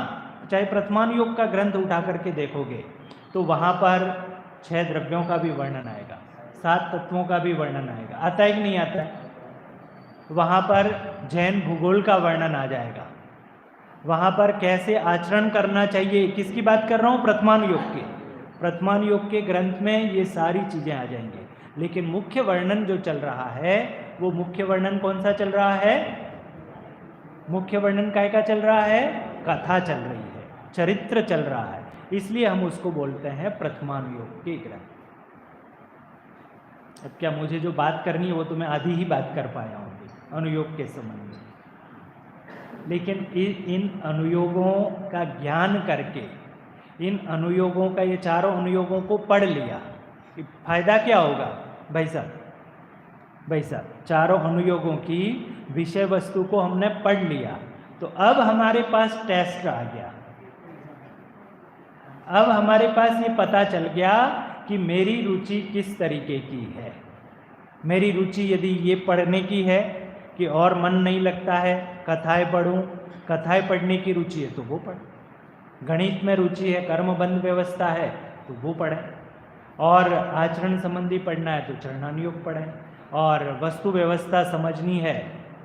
चाहे प्रथमानुयोग का ग्रंथ उठा करके देखोगे तो वहाँ पर 6 द्रव्यों का भी वर्णन आएगा, 7 तत्वों का भी वर्णन आएगा, आता है कि नहीं आता है? वहाँ पर जैन भूगोल का वर्णन आ जाएगा, वहाँ पर कैसे आचरण करना चाहिए, किसकी बात कर रहा हूँ? प्रथमानुयोग के। प्रथमानुयोग के ग्रंथ में ये सारी चीज़ें आ जाएंगी, लेकिन मुख्य वर्णन जो चल रहा है वो मुख्य वर्णन कौन सा चल रहा है? मुख्य वर्णन काय का चल रहा है? कथा चल रही है, चरित्र चल रहा है, इसलिए हम उसको बोलते हैं प्रथमानुयोग के ग्रंथ। अब क्या मुझे जो बात करनी है वो तो मैं आधी ही बात कर पाया हूँ अनुयोग के संबंध में, लेकिन इन अनुयोगों का ज्ञान करके, इन अनुयोगों का, ये चारों अनुयोगों को पढ़ लिया, फायदा क्या होगा भाई साहब? चारों अनुयोगों की विषय वस्तु को हमने पढ़ लिया, तो अब हमारे पास टेस्ट आ गया, अब हमारे पास ये पता चल गया कि मेरी रुचि किस तरीके की है। मेरी रुचि यदि ये पढ़ने की है कि और मन नहीं लगता है, कथाएं पढ़ूं, कथाएं पढ़ने की रुचि है तो वो पढ़, गणित में रुचि है, कर्मबंध व्यवस्था है तो वो पढ़ें, और आचरण संबंधी पढ़ना है तो चरणानुयोग पढ़ें, और वस्तु व्यवस्था समझनी है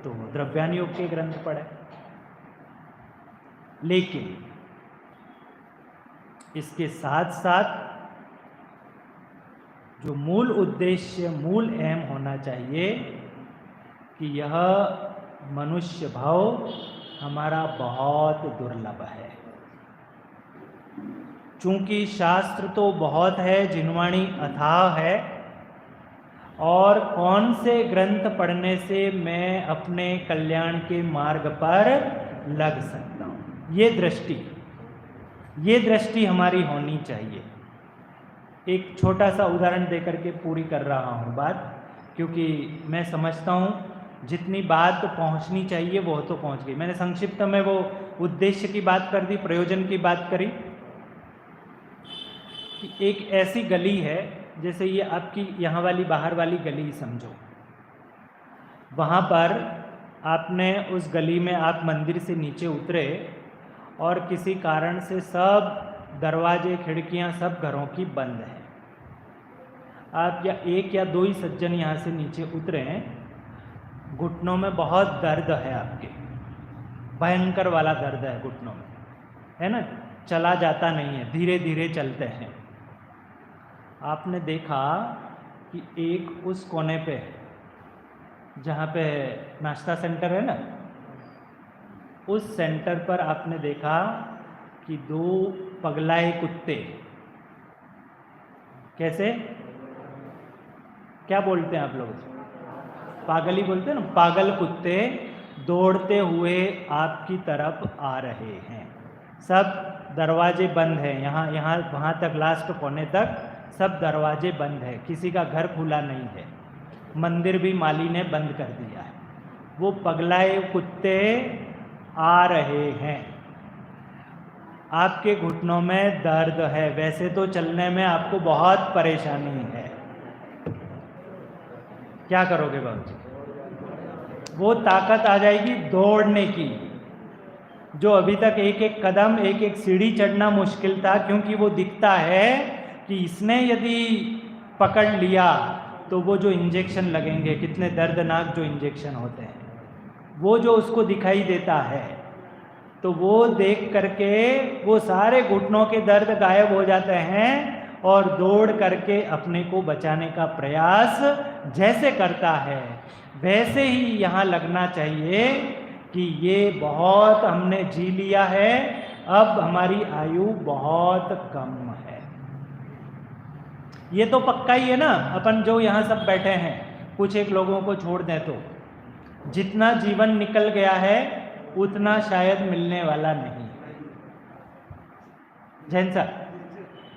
तो द्रव्यानुयोग के ग्रंथ पढ़ें। लेकिन इसके साथ साथ जो मूल उद्देश्य, मूल एम होना चाहिए कि यह मनुष्य भाव हमारा बहुत दुर्लभ है। चूंकि शास्त्र तो बहुत है, जिनवाणी अथाह है, और कौन से ग्रंथ पढ़ने से मैं अपने कल्याण के मार्ग पर लग सकता हूँ, ये दृष्टि हमारी होनी चाहिए। एक छोटा सा उदाहरण देकर के पूरी कर रहा हूँ बात, क्योंकि मैं समझता हूँ जितनी बात पहुँचनी चाहिए वो तो पहुँच गई। मैंने संक्षिप्त में वो उद्देश्य की बात कर दी, प्रयोजन की बात करी कि एक ऐसी गली है, जैसे ये आपकी यहाँ वाली बाहर वाली गली समझो, वहाँ पर आपने उस गली में आप मंदिर से नीचे उतरे और किसी कारण से सब दरवाजे खिड़कियाँ सब घरों की बंद हैं। आप या एक या दो ही सज्जन यहाँ से नीचे उतरे हैं, घुटनों में बहुत दर्द है, आपके भयंकर वाला दर्द है घुटनों में, है ना, चला जाता नहीं है, धीरे धीरे चलते हैं। आपने देखा कि एक उस कोने पे जहाँ पे नाश्ता सेंटर है ना, उस सेंटर पर आपने देखा कि 2 पगलाए कुत्ते, कैसे, क्या बोलते हैं आप लोग, पागल ही बोलते हैं ना, पागल कुत्ते दौड़ते हुए आपकी तरफ आ रहे हैं। सब दरवाजे बंद हैं, यहाँ वहाँ तक, लास्ट कोने तक सब दरवाजे बंद है, किसी का घर खुला नहीं है, मंदिर भी माली ने बंद कर दिया है। वो पगलाए कुत्ते आ रहे हैं, आपके घुटनों में दर्द है, वैसे तो चलने में आपको बहुत परेशानी है, क्या करोगे बाबूजी? वो ताकत आ जाएगी दौड़ने की, जो अभी तक एक एक कदम, एक एक सीढ़ी चढ़ना मुश्किल था, क्योंकि वो दिखता है कि इसने यदि पकड़ लिया तो वो जो इंजेक्शन लगेंगे, कितने दर्दनाक जो इंजेक्शन होते हैं, वो जो उसको दिखाई देता है, तो वो देख करके वो सारे घुटनों के दर्द गायब हो जाते हैं और दौड़ करके अपने को बचाने का प्रयास जैसे करता है, वैसे ही यहाँ लगना चाहिए कि ये बहुत हमने जी लिया है, अब हमारी आयु बहुत कम है। ये तो पक्का ही है ना, अपन जो यहाँ सब बैठे हैं, कुछ एक लोगों को छोड़ दें तो जितना जीवन निकल गया है उतना शायद मिलने वाला नहीं। जैन साहब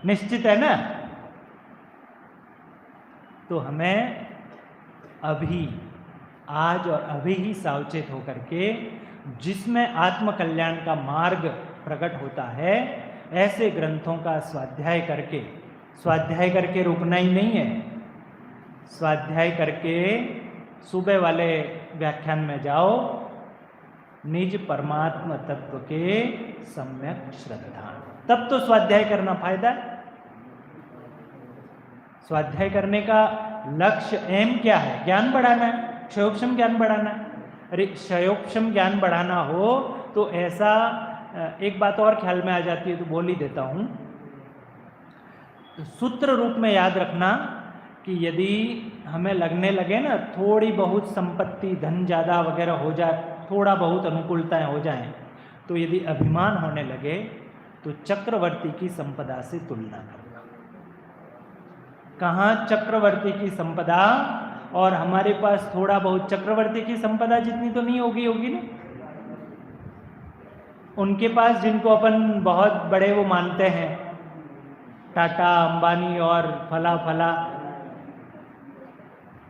निश्चित है ना? तो हमें अभी, आज और अभी ही सावचेत होकर के, जिसमें आत्म कल्याण का मार्ग प्रकट होता है, ऐसे ग्रंथों का स्वाध्याय करके रुकना ही नहीं है। स्वाध्याय करके सुबह वाले व्याख्यान में जाओ, निज परमात्मा तत्व के सम्यक श्रद्धा, तब तो स्वाध्याय करना फायदा है। स्वाध्याय करने का लक्ष्य एम क्या है? ज्ञान बढ़ाना है, क्षयोक्षम ज्ञान बढ़ाना है। अरे क्षयोक्षम ज्ञान बढ़ाना हो तो ऐसा एक बात और ख्याल में आ जाती है तो बोल ही देता हूं। सूत्र रूप में याद रखना कि यदि हमें लगने लगे ना थोड़ी बहुत संपत्ति, धन ज़्यादा वगैरह हो जाए, थोड़ा बहुत अनुकूलताएं हो जाएं, तो यदि अभिमान होने लगे तो चक्रवर्ती की संपदा से तुलना करना। कहाँ चक्रवर्ती की संपदा, और हमारे पास थोड़ा बहुत चक्रवर्ती की संपदा जितनी तो नहीं होगी ना। उनके पास जिनको अपन बहुत बड़े वो मानते हैं, टाटा, अंबानी और फला,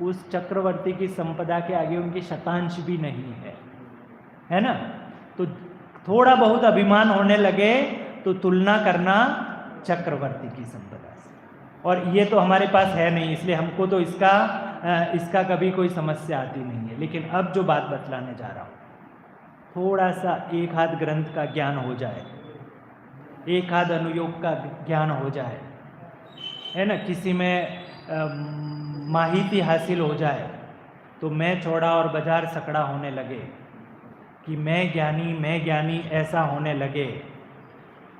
उस चक्रवर्ती की संपदा के आगे उनकी शतांश भी नहीं है ना? तो थोड़ा बहुत अभिमान होने लगे तो तुलना करना चक्रवर्ती की संपदा से, और ये तो हमारे पास है नहीं, इसलिए हमको तो इसका कभी कोई समस्या आती नहीं है। लेकिन अब जो बात बतलाने जा रहा हूँ, थोड़ा सा एक आध ग्रंथ का ज्ञान हो जाए, एक आध अनुयोग का ज्ञान हो जाए, है ना, किसी में माहिती हासिल हो जाए, तो मैं चौड़ा और बाजार सकड़ा होने लगे कि मैं ज्ञानी ऐसा होने लगे,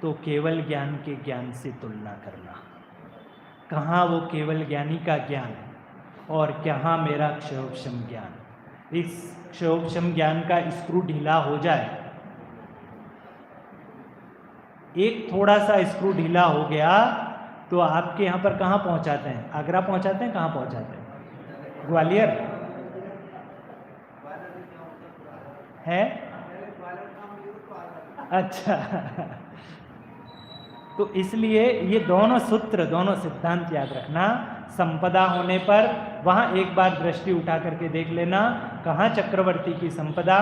तो केवल ज्ञान के ज्ञान से तुलना करना। कहाँ वो केवल ज्ञानी का ज्ञान और कहाँ मेरा क्षयोक्षम ज्ञान। इस क्षयोक्षम ज्ञान का स्क्रू ढीला हो जाए, एक थोड़ा सा स्क्रू ढीला हो गया तो आपके यहाँ पर कहाँ पहुँचाते हैं? आगरा पहुँचाते हैं? कहाँ पहुँचाते हैं? ग्वालियर है? अच्छा तो इसलिए ये दोनों सूत्र, दोनों सिद्धांत याद रखना। संपदा होने पर वहाँ एक बार दृष्टि उठा करके देख लेना कहाँ चक्रवर्ती की संपदा,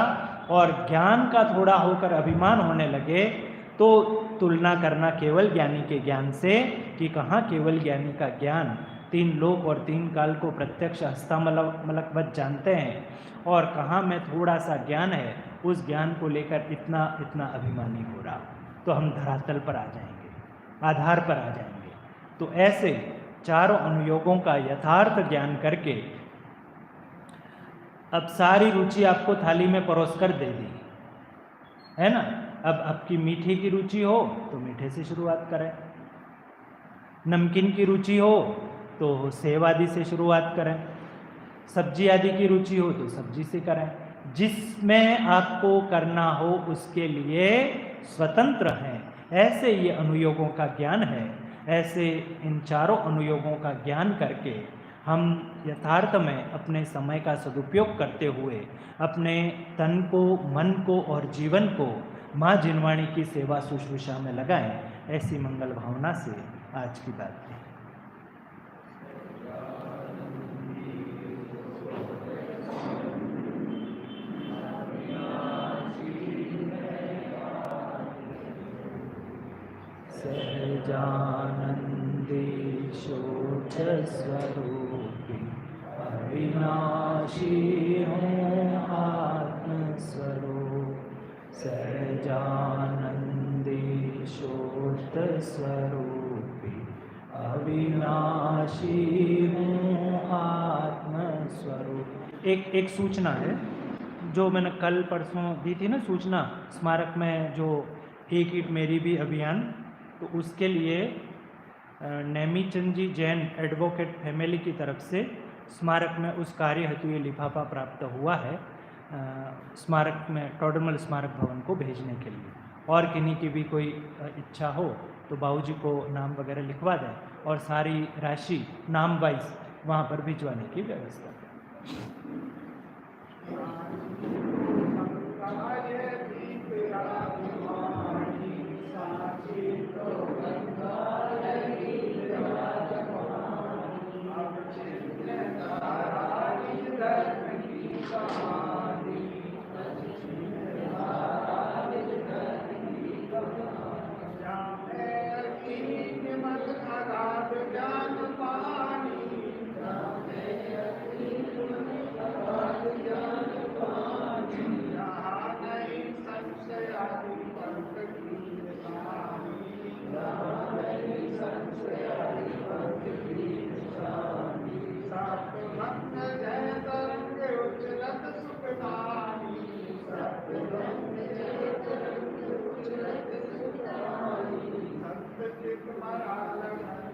और ज्ञान का थोड़ा होकर अभिमान होने लगे तो तुलना करना केवल ज्ञानी के ज्ञान से कि कहाँ केवल ज्ञानी का ज्ञान 3 लोक और 3 काल को प्रत्यक्ष हस्तामलकवत जानते हैं, और कहाँ में थोड़ा सा ज्ञान है, उस ज्ञान को लेकर इतना अभिमानी हो रहा, तो हम धरातल पर आ जाएंगे, आधार पर आ जाएंगे। तो ऐसे चारों अनुयोगों का यथार्थ ज्ञान करके अब सारी रुचि आपको थाली में परोस कर दे दी है ना। अब आपकी मीठे की रुचि हो तो मीठे से शुरुआत करें, नमकीन की रुचि हो तो सेव आदि से शुरुआत करें, सब्जी आदि की रुचि हो तो सब्जी से करें। जिसमें आपको करना हो उसके लिए स्वतंत्र हैं। ऐसे ये अनुयोगों का ज्ञान है। ऐसे इन चारों अनुयोगों का ज्ञान करके हम यथार्थ में अपने समय का सदुपयोग करते हुए अपने तन को, मन को और जीवन को माँ जिनवाणी की सेवा शुश्रूषा में लगाएं। ऐसी मंगल भावना से आज की बात है। सहजानंदेशोच स्वरूपी अविनाशी हूँ आत्मस्वरूप, सहजानंदेशोच स्वरूपी अविनाशी हूँ आत्मस्वरूप। एक सूचना है जो मैंने कल परसों दी थी ना, सूचना स्मारक में जो एक ईट मेरी भी अभियान, तो उसके लिए नेमीचंद जी जैन एडवोकेट फैमिली की तरफ से स्मारक में उस कार्य हेतु ये लिफाफा प्राप्त हुआ है स्मारक में, टोडरमल स्मारक भवन को भेजने के लिए। और किन्हीं की भी कोई इच्छा हो तो बाबूजी को नाम वगैरह लिखवा दें और सारी राशि नाम वाइज वहाँ पर भिजवाने की व्यवस्था करें। तुम्हारा